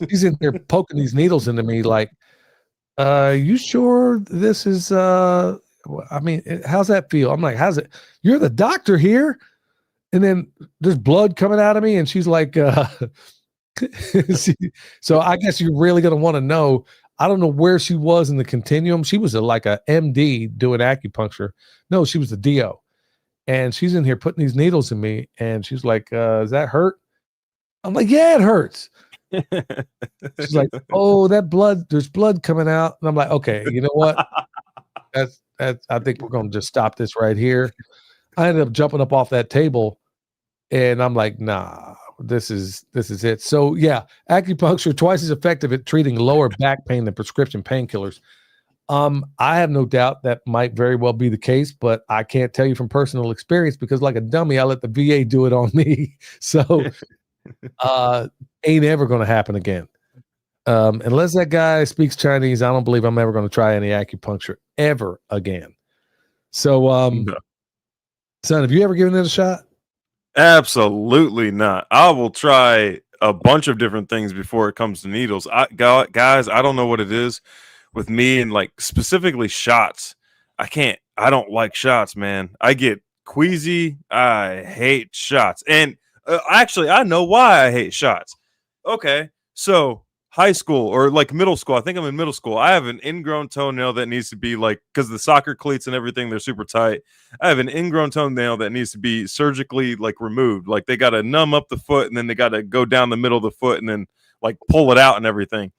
he's in there poking these needles into me like, you sure this is, I mean, how's that feel? I'm like, how's it? You're the doctor here. And then there's blood coming out of me. And she's like, so I guess you're really going to want to know. I don't know where she was in the continuum. She was like a MD doing acupuncture. No, she was the DO. And she's in here putting these needles in me. And she's like, does that hurt? I'm like, yeah, it hurts. She's like, oh, there's blood coming out. And I'm like, okay, you know what? That's I think we're going to just stop this right here. I ended up jumping up off that table and I'm like, nah, this is it. So yeah, acupuncture twice as effective at treating lower back pain than prescription painkillers. I have no doubt that might very well be the case, but I can't tell you from personal experience because like a dummy, I let the VA do it on me. So ain't ever going to happen again. Unless that guy speaks Chinese, I don't believe I'm ever going to try any acupuncture ever again. So, No. son, have you ever given it a shot? Absolutely not. I will try a bunch of different things before it comes to needles. Guys, I don't know what it is with me and like specifically shots. I don't like shots, man. I get queasy. I hate shots. And actually, I know why I hate shots. Okay, so high school or like middle school. I think I'm in middle school. I have an ingrown toenail that needs to be like, because the soccer cleats and everything, they're super tight. I have an ingrown toenail that needs to be surgically like removed. Like they got to numb up the foot and then they got to go down the middle of the foot and then like pull it out and everything.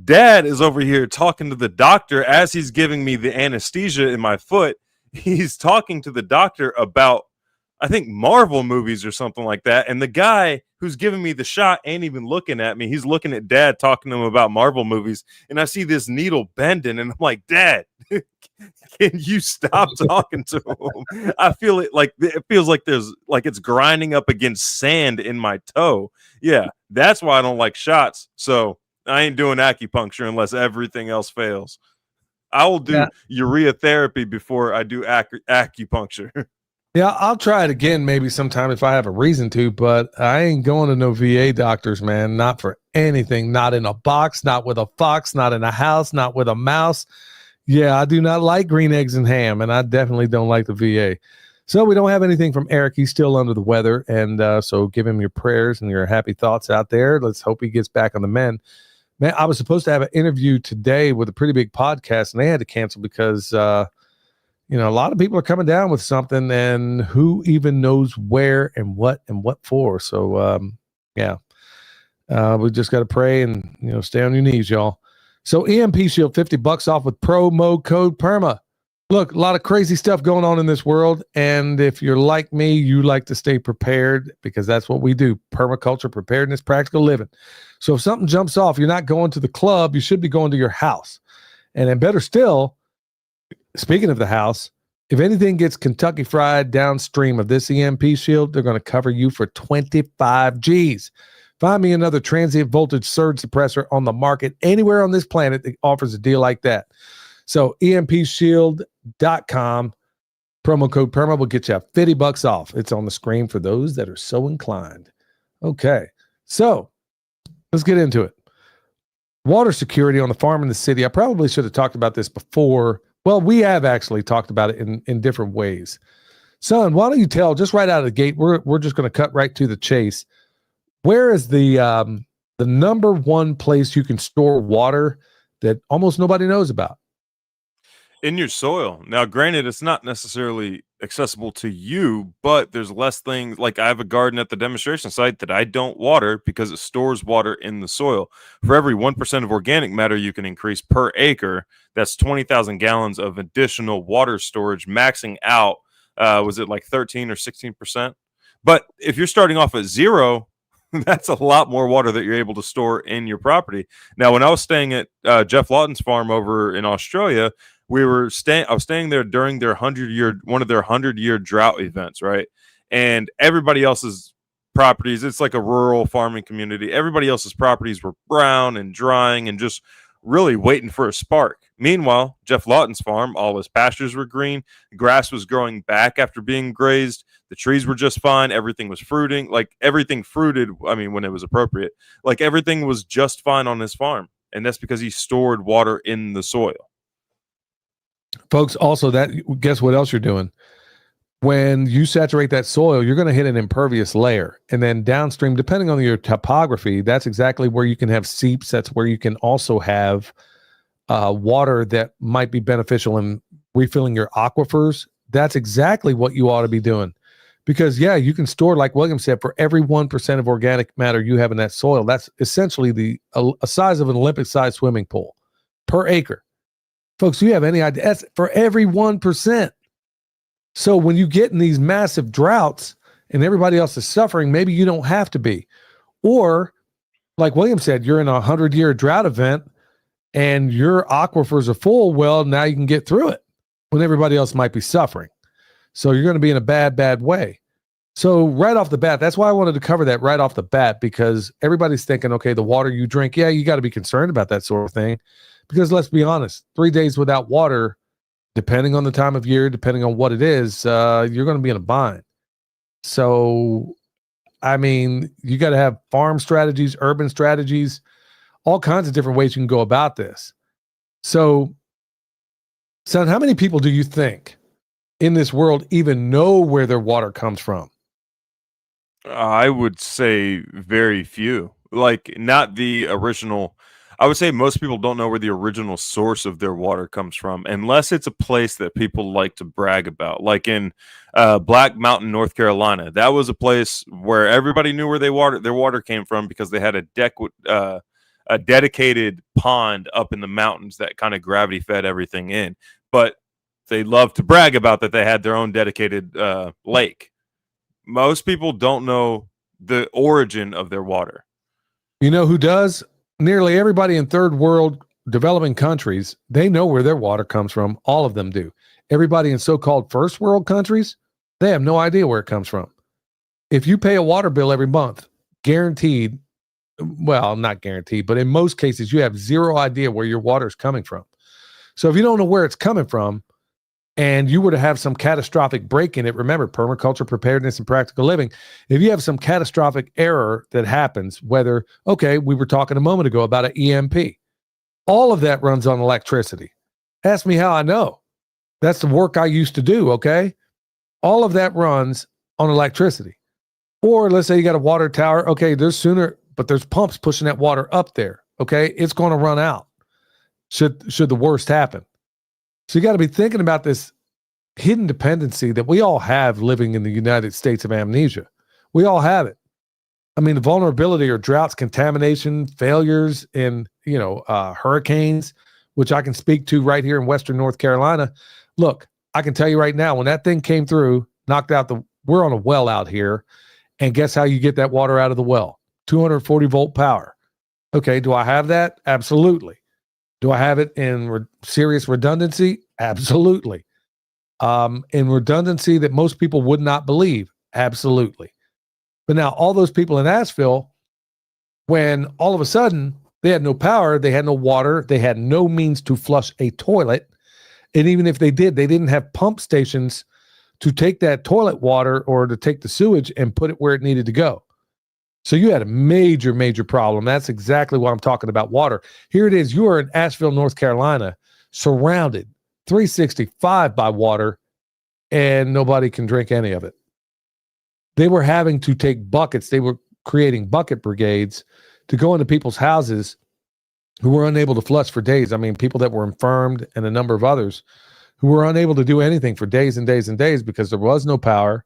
Dad is over here talking to the doctor as he's giving me the anesthesia in my foot. He's talking to the doctor about, I think, Marvel movies or something like that. And the guy who's giving me the shot ain't even looking at me. He's looking at Dad talking to him about Marvel movies. And I see this needle bending and I'm like, Dad, can you stop talking to him? I feel it feels like there's like it's grinding up against sand in my toe. Yeah, that's why I don't like shots. So I ain't doing acupuncture unless everything else fails. I will do urea therapy before I do acupuncture. Yeah, I'll try it again maybe sometime if I have a reason to, but I ain't going to no VA doctors, man. Not for anything. Not in a box, not with a fox, not in a house, not with a mouse. Yeah, I do not like green eggs and ham, and I definitely don't like the VA. So we don't have anything from Eric. He's still under the weather, and so give him your prayers and your happy thoughts out there. Let's hope he gets back on the mend. Man, I was supposed to have an interview today with a pretty big podcast, and they had to cancel because you know, a lot of people are coming down with something, and who even knows where and what for. So, yeah, we just got to pray and, you know, stay on your knees, y'all. So EMP Shield, $50 off with promo code PERMA. Look, a lot of crazy stuff going on in this world. And if you're like me, you like to stay prepared because that's what we do. Permaculture, preparedness, practical living. So if something jumps off, you're not going to the club, you should be going to your house. And then better still, speaking of the house, if anything gets Kentucky Fried downstream of this EMP Shield, they're going to cover you for 25 G's. Find me another transient voltage surge suppressor on the market anywhere on this planet that offers a deal like that. So empshield.com, promo code PERMA will get you $50 off. It's on the screen for those that are so inclined. Okay, so let's get into it. Water security on the farm in the city. I probably should have talked about this before. Well, we have actually talked about it in different ways. Son, why don't you tell, just right out of the gate, we're just going to cut right to the chase. Where is the number one place you can store water that almost nobody knows about? In your soil. Now, granted, it's not necessarily accessible to you, but there's less things. Like I have a garden at the demonstration site that I don't water because it stores water in the soil. For every 1% of organic matter you can increase per acre, that's 20,000 gallons of additional water storage, maxing out, was it like 13 or 16%? But if you're starting off at zero, That's a lot more water that you're able to store in your property. Now, when I was staying at Jeff Lawton's farm over in Australia, I was staying there during their one of their 100-year drought events, right? And everybody else's properties, it's like a rural farming community. Everybody else's properties were brown and drying and just really waiting for a spark. Meanwhile, Jeff Lawton's farm, all his pastures were green. The grass was growing back after being grazed. The trees were just fine. Everything was fruiting. Like everything fruited. I mean, when it was appropriate, like everything was just fine on his farm. And that's because he stored water in the soil. Folks, also guess what else you're doing? When you saturate that soil, you're going to hit an impervious layer. And then downstream, depending on your topography, that's exactly where you can have seeps. That's where you can also have water that might be beneficial in refilling your aquifers. That's exactly what you ought to be doing. Because, yeah, you can store, like William said, for every 1% of organic matter you have in that soil, that's essentially a size of an Olympic-sized swimming pool per acre. Folks, do you have any idea? That's for every 1%. So when you get in these massive droughts and everybody else is suffering, maybe you don't have to be. Or, like William said, you're in a 100-year drought event and your aquifers are full. Well, now you can get through it when everybody else might be suffering. So you're going to be in a bad way. So right off the bat, that's why I wanted to cover that right off the bat, because everybody's thinking, okay, the water you drink, yeah, you got to be concerned about that sort of thing. Because let's be honest, 3 days without water, depending on the time of year, depending on what it is, you're going to be in a bind. So, I mean, you got to have farm strategies, urban strategies, all kinds of different ways you can go about this. So, son, how many people do you think in this world even know where their water comes from? I would say very few. Like, not the original. I would say most people don't know where the original source of their water comes from, unless it's a place that people like to brag about. Like in Black Mountain, North Carolina, that was a place where everybody knew where their water came from because they had a dedicated pond up in the mountains that kind of gravity fed everything in. But they love to brag about that they had their own dedicated lake. Most people don't know the origin of their water. You know who does? Nearly everybody in third world developing countries, they know where their water comes from. All of them do. Everybody in so-called first world countries, they have no idea where it comes from. If you pay a water bill every month, guaranteed, well, not guaranteed, but in most cases, you have zero idea where your water is coming from. So if you don't know where it's coming from, and you were to have some catastrophic break in it, remember, permaculture, preparedness, and practical living, if you have some catastrophic error that happens, whether, okay, we were talking a moment ago about an EMP, all of that runs on electricity. Ask me how I know. That's the work I used to do, okay? All of that runs on electricity. Or let's say you got a water tower, okay, there's pumps pushing that water up there, okay? It's going to run out should the worst happen. So you got to be thinking about this hidden dependency that we all have living in the United States of amnesia. We all have it. I mean, the vulnerability or droughts, contamination, failures in, hurricanes, which I can speak to right here in Western North Carolina. Look, I can tell you right now, when that thing came through, we're on a well out here. And guess how you get that water out of the well? 240 volt power. Okay. Do I have that? Absolutely. Do I have it in serious redundancy? Absolutely. In redundancy that most people would not believe? Absolutely. But now all those people in Asheville, when all of a sudden they had no power, they had no water, they had no means to flush a toilet. And even if they did, they didn't have pump stations to take that toilet water or to take the sewage and put it where it needed to go. So you had a major, major problem. That's exactly why I'm talking about water. Here it is. You are in Asheville, North Carolina, surrounded 365 by water, and nobody can drink any of it. They were having to take buckets. They were creating bucket brigades to go into people's houses who were unable to flush for days. I mean, people that were infirmed and a number of others who were unable to do anything for days and days and days because there was no power,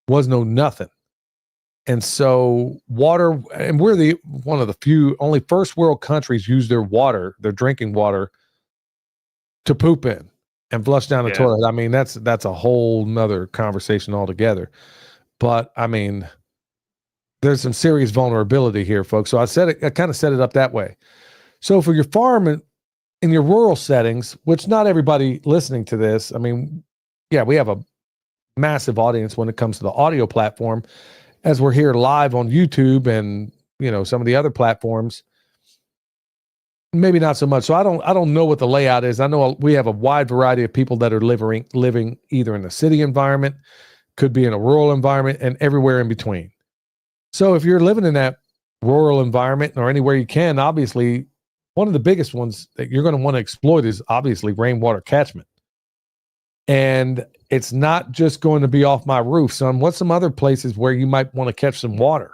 was no nothing. And so water, and we're one of the few, only first world countries use their water, their drinking water, to poop in and flush down the toilet. I mean, that's a whole nother conversation altogether. But I mean, there's some serious vulnerability here, folks. So I kind of set it up that way. So for your farm in your rural settings, which not everybody listening to this, I mean, yeah, we have a massive audience when it comes to the audio platform, as we're here live on YouTube and, some of the other platforms. Maybe not so much. So I don't know what the layout is. I know we have a wide variety of people that are living either in a city environment, could be in a rural environment, and everywhere in between. So if you're living in that rural environment or anywhere you can, obviously one of the biggest ones that you're going to want to exploit is obviously rainwater catchment. And it's not just going to be off my roof, son. What's some other places where you might want to catch some water?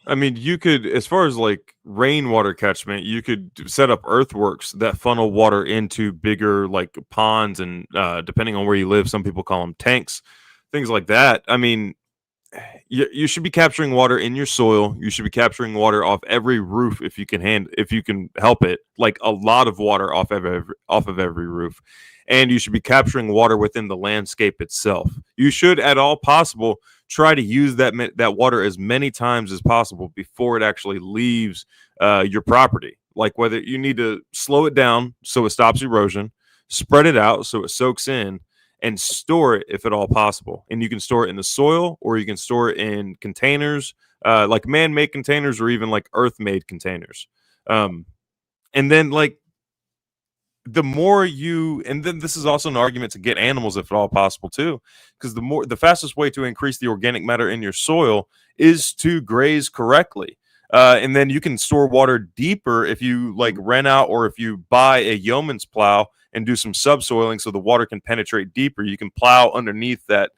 I mean, you could, as far as like rainwater catchment, you could set up earthworks that funnel water into bigger like ponds and depending on where you live, some people call them tanks, things like that. I mean, you should be capturing water in your soil. You should be capturing water off every roof if you can help it. Like a lot of water off of every roof, and you should be capturing water within the landscape itself. You should, at all possible, try to use that water as many times as possible before it actually leaves your property. Like whether you need to slow it down so it stops erosion, spread it out so it soaks in, and store it if at all possible. And you can store it in the soil, or you can store it in containers, like man-made containers, or even like earth-made containers. And then like and then this is also an argument to get animals if at all possible too, because the fastest way to increase the organic matter in your soil is to graze correctly. And then you can store water deeper if you like rent out, or if you buy a yeoman's plow and do some subsoiling so the water can penetrate deeper. You can plow underneath that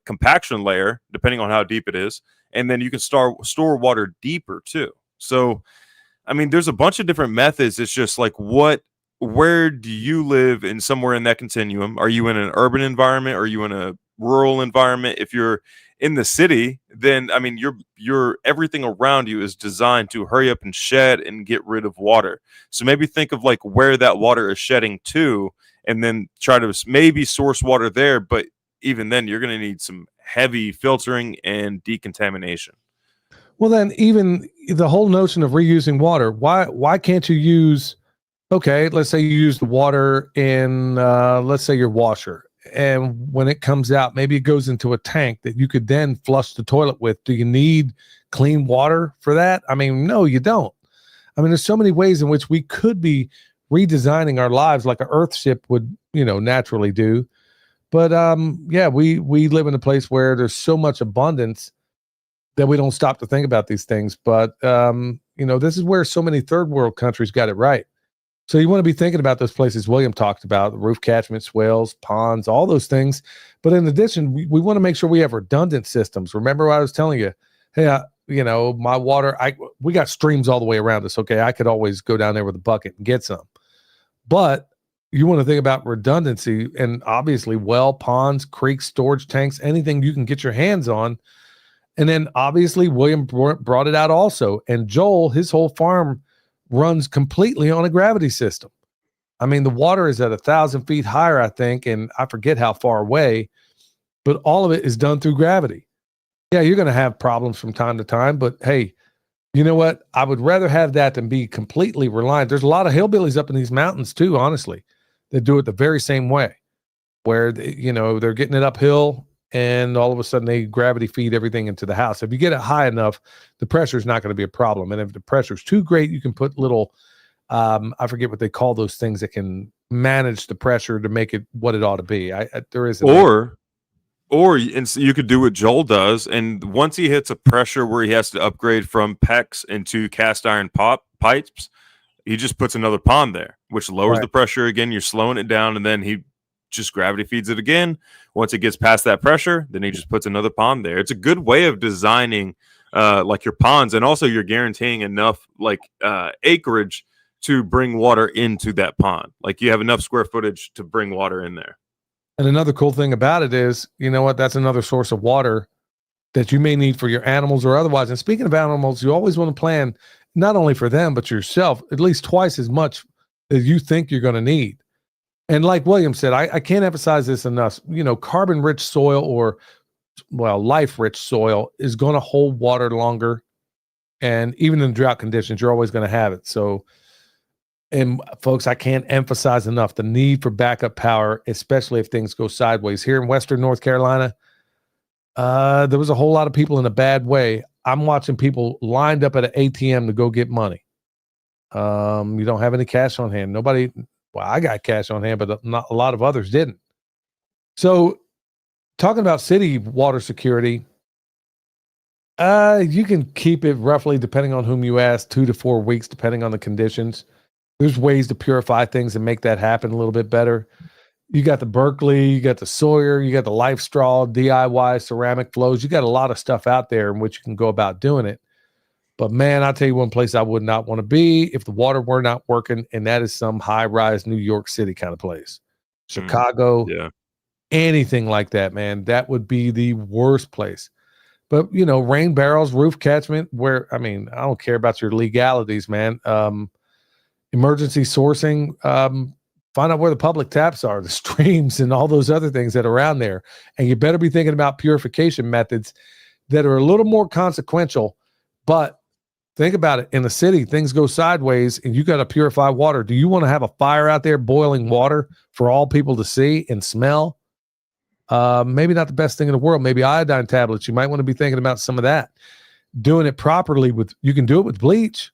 compaction layer, depending on how deep it is, and then you can store water deeper too. So, I mean, there's a bunch of different methods. It's just like, where do you live in somewhere in that continuum? Are you in an urban environment? Are you in a rural environment? If you're in the city, then I mean, your everything around you is designed to hurry up and shed and get rid of water. So maybe think of like where that water is shedding to, and then try to maybe source water there. But even then, you're going to need some heavy filtering and decontamination. Well, then even the whole notion of reusing water, why can't you use, okay, let's say you use the water in, let's say your washer. And when it comes out, maybe it goes into a tank that you could then flush the toilet with. Do you need clean water for that? I mean, no, you don't. I mean, there's so many ways in which we could be redesigning our lives like an Earthship would, naturally do. But yeah, we live in a place where there's so much abundance that we don't stop to think about these things. But this is where so many third world countries got it right. So you want to be thinking about those places William talked about, the roof catchment, swales, ponds, all those things. But in addition, we want to make sure we have redundant systems. Remember what I was telling you? Hey, my water, we got streams all the way around us. Okay, I could always go down there with a bucket and get some. But you want to think about redundancy, and obviously ponds, creeks, storage tanks, anything you can get your hands on. And then obviously William brought it out also. And Joel, his whole farm runs completely on a gravity system. I mean, the water is at 1,000 feet higher, I think, and I forget how far away, but all of it is done through gravity. Yeah, you're going to have problems from time to time, but hey, you know what? I would rather have that than be completely reliant. There's a lot of hillbillies up in these mountains too, honestly, that do it the very same way, where they're getting it uphill, and all of a sudden they gravity feed everything into the house. If you get it high enough, the pressure is not going to be a problem. And if the pressure is too great, you can put little, I forget what they call those things that can manage the pressure to make it what it ought to be. There is, you could do what Joel does. And once he hits a pressure where he has to upgrade from PEX into cast iron pipes, he just puts another pond there, which lowers the pressure again. You're slowing it down, and then he just gravity feeds it again. Once it gets past that pressure, then he just puts another pond there. It's a good way of designing like your ponds, and also you're guaranteeing enough like acreage to bring water into that pond. Like you have enough square footage to bring water in there. And another cool thing about it is, that's another source of water that you may need for your animals or otherwise. And speaking of animals, you always want to plan not only for them, but yourself, at least twice as much as you think you're going to need. And like William said, I can't emphasize this enough, carbon-rich soil or life-rich soil is going to hold water longer. And even in drought conditions, you're always going to have it. So, and folks, I can't emphasize enough the need for backup power, especially if things go sideways. Here in Western North Carolina, there was a whole lot of people in a bad way. I'm watching people lined up at an ATM to go get money. You don't have any cash on hand. Nobody, well, I got cash on hand, but not a lot of others didn't. So, talking about city water security, you can keep it roughly, depending on whom you ask, 2 to 4 weeks, depending on the conditions. There's ways to purify things and make that happen a little bit better. You got the Berkeley, you got the Sawyer, you got the Life Straw, DIY ceramic flows. You got a lot of stuff out there in which you can go about doing it. But man, I'll tell you one place I would not want to be if the water were not working, and that is some high-rise New York City kind of place. Chicago, anything like that, man. That would be the worst place. But, rain barrels, roof catchment, I don't care about your legalities, man. Emergency sourcing, find out where the public taps are, the streams, and all those other things that are around there. And you better be thinking about purification methods that are a little more consequential. But think about it. In the city, things go sideways, and you got to purify water. Do you want to have a fire out there boiling water for all people to see and smell? Maybe not the best thing in the world. Maybe iodine tablets. You might want to be thinking about some of that. Doing it properly you can do it with bleach.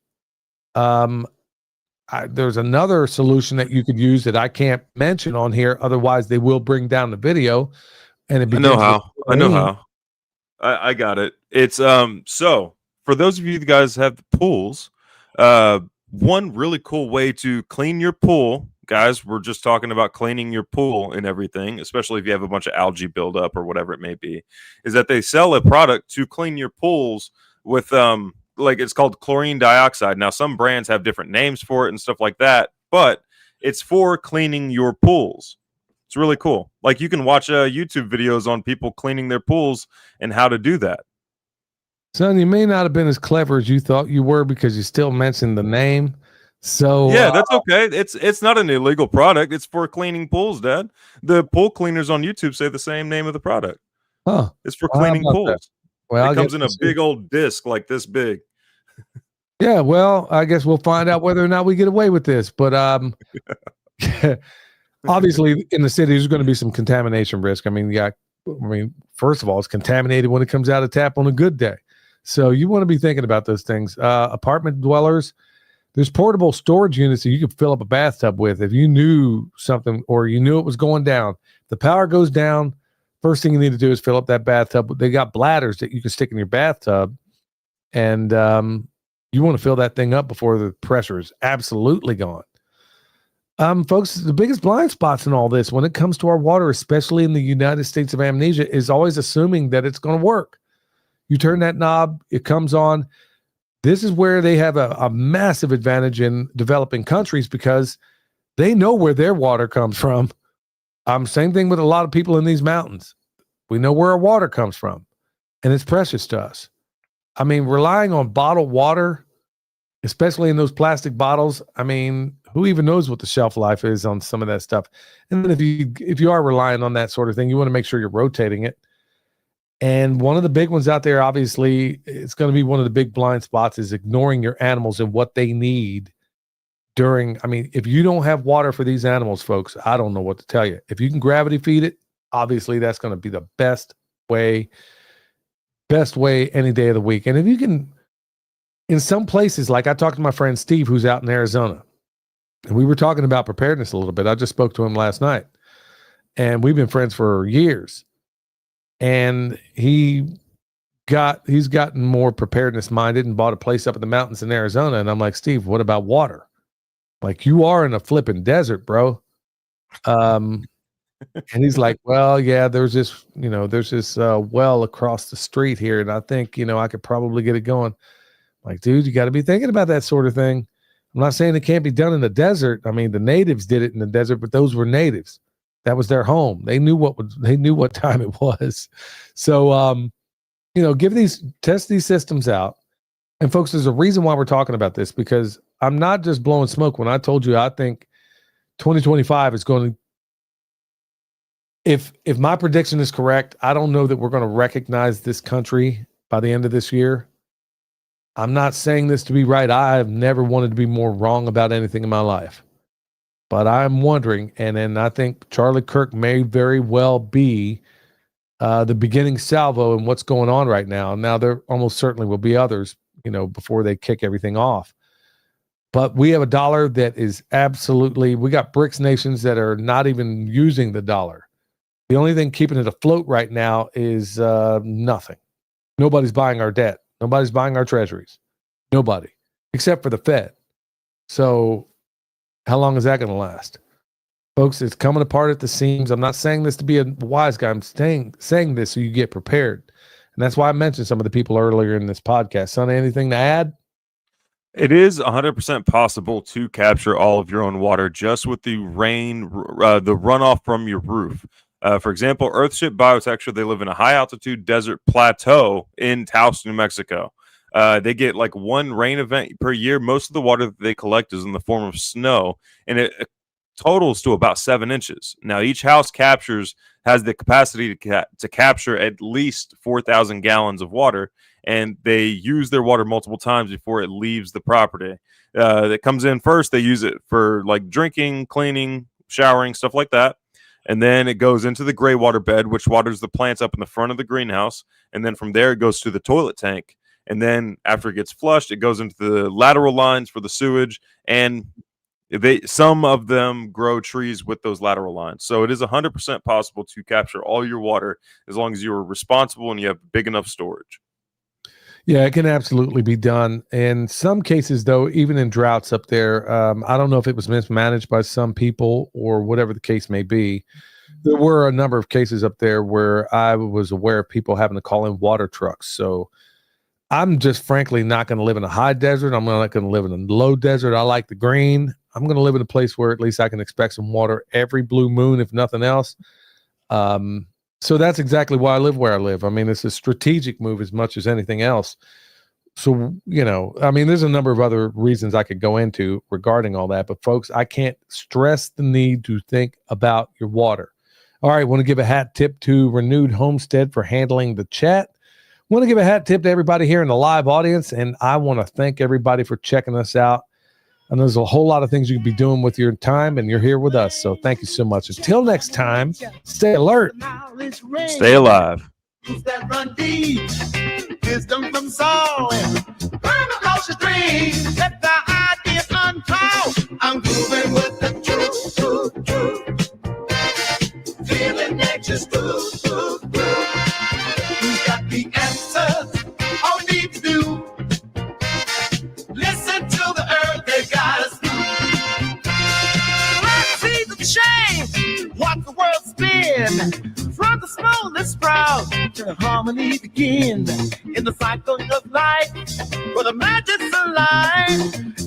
There's another solution that you could use that I can't mention on here. Otherwise, they will bring down the video. And I know how. I got it. It's so for those of you guys have the pools, one really cool way to clean your pool. Guys, we're just talking about cleaning your pool and everything, especially if you have a bunch of algae buildup or whatever it may be, is that they sell a product to clean your pools with, it's called chlorine dioxide. Now, some brands have different names for it and stuff like that, but it's for cleaning your pools. It's really cool. Like, you can watch YouTube videos on people cleaning their pools and how to do that. Son, you may not have been as clever as you thought you were because you still mentioned the name. So yeah, that's okay. It's not an illegal product. It's for cleaning pools, Dad. The pool cleaners on YouTube say the same name of the product. Huh. It's for cleaning pools. That? Well, it comes in a big old disc like this big. Yeah, well, I guess we'll find out whether or not we get away with this. But obviously, in the city, there's going to be some contamination risk. First of all, it's contaminated when it comes out of tap on a good day. So you want to be thinking about those things. Apartment dwellers, there's portable storage units that you could fill up a bathtub with if you knew something or you knew it was going down. If the power goes down, first thing you need to do is fill up that bathtub. They got bladders that you can stick in your bathtub, and you want to fill that thing up before the pressure is absolutely gone. Folks, the biggest blind spots in all this when it comes to our water, especially in the United States of Amnesia, is always assuming that it's going to work. You turn that knob, it comes on. This is where they have a massive advantage in developing countries because they know where their water comes from. Same thing with a lot of people in these mountains. We know where our water comes from, and it's precious to us. Relying on bottled water, especially in those plastic bottles, who even knows what the shelf life is on some of that stuff? And then if you are relying on that sort of thing, you want to make sure you're rotating it. And one of the big ones out there, obviously, it's going to be one of the big blind spots is ignoring your animals and what they need during. If you don't have water for these animals, folks, I don't know what to tell you. If you can gravity feed it, obviously that's going to be the best way any day of the week. And if you can, in some places, like I talked to my friend Steve, who's out in Arizona, and we were talking about preparedness a little bit. I just spoke to him last night, and we've been friends for years. And he's gotten more preparedness minded and bought a place up in the mountains in Arizona. And I'm like, Steve, what about water? Like, you are in a flipping desert, bro. And he's like, well, yeah, there's this well across the street here. And I think, I could probably get it going. I'm like, dude, you got to be thinking about that sort of thing. I'm not saying it can't be done in the desert. The natives did it in the desert, but those were natives. That was their home. They knew what time it was. So, test these systems out. And folks, there's a reason why we're talking about this, because I'm not just blowing smoke when I told you I think 2025 is going to if my prediction is correct, I don't know that we're going to recognize this country by the end of this year. I'm not saying this to be right. I've never wanted to be more wrong about anything in my life. But I'm wondering, and I think Charlie Kirk may very well be the beginning salvo in what's going on right now. Now, there almost certainly will be others, before they kick everything off. But we have a dollar that is absolutely, we got BRICS nations that are not even using the dollar. The only thing keeping it afloat right now is nothing. Nobody's buying our debt. Nobody's buying our treasuries. Nobody, except for the Fed. So how long is that going to last? Folks, it's coming apart at the seams. I'm not saying this to be a wise guy. I'm saying this so you get prepared. And that's why I mentioned some of the people earlier in this podcast. Son, anything to add? It is 100% possible to capture all of your own water just with the rain, the runoff from your roof. For example, Earthship Biotexture, they live in a high-altitude desert plateau in Taos, New Mexico. They get like one rain event per year. Most of the water that they collect is in the form of snow, and it totals to about 7 inches. Now, each house has the capacity to capture at least 4,000 gallons of water, and they use their water multiple times before it leaves the property. That comes in first, they use it for like drinking, cleaning, showering, stuff like that. And then it goes into the gray water bed, which waters the plants up in the front of the greenhouse. And then from there, it goes to the toilet tank. And then after it gets flushed, it goes into the lateral lines for the sewage. And some of them grow trees with those lateral lines. So it is 100% possible to capture all your water as long as you are responsible and you have big enough storage. Yeah, it can absolutely be done. In some cases, though, even in droughts up there, I don't know if it was mismanaged by some people or whatever the case may be. There were a number of cases up there where I was aware of people having to call in water trucks. So I'm just frankly not going to live in a high desert. I'm not going to live in a low desert. I like the green. I'm going to live in a place where at least I can expect some water every blue moon, if nothing else. So that's exactly why I live where I live. I mean, it's a strategic move as much as anything else. So, there's a number of other reasons I could go into regarding all that. But, folks, I can't stress the need to think about your water. All right, want to give a hat tip to Renewed Homestead for handling the chat. Want to give a hat tip to everybody here in the live audience. And I want to thank everybody for checking us out. And there's a whole lot of things you could be doing with your time, and you're here with us. So thank you so much. Until next time, stay alert. Stay alive. That run deep, wisdom from soul, permaculture dreams. Let the ideas unfold. I'm moving with the truth. Feeling nature's good. We've got the answers. All we need to do. Listen to the earth, they got us through. Let's see the change, watch the world spin. From the smallest sprout to the harmony begin. In the cycle of life, where the magic's alive.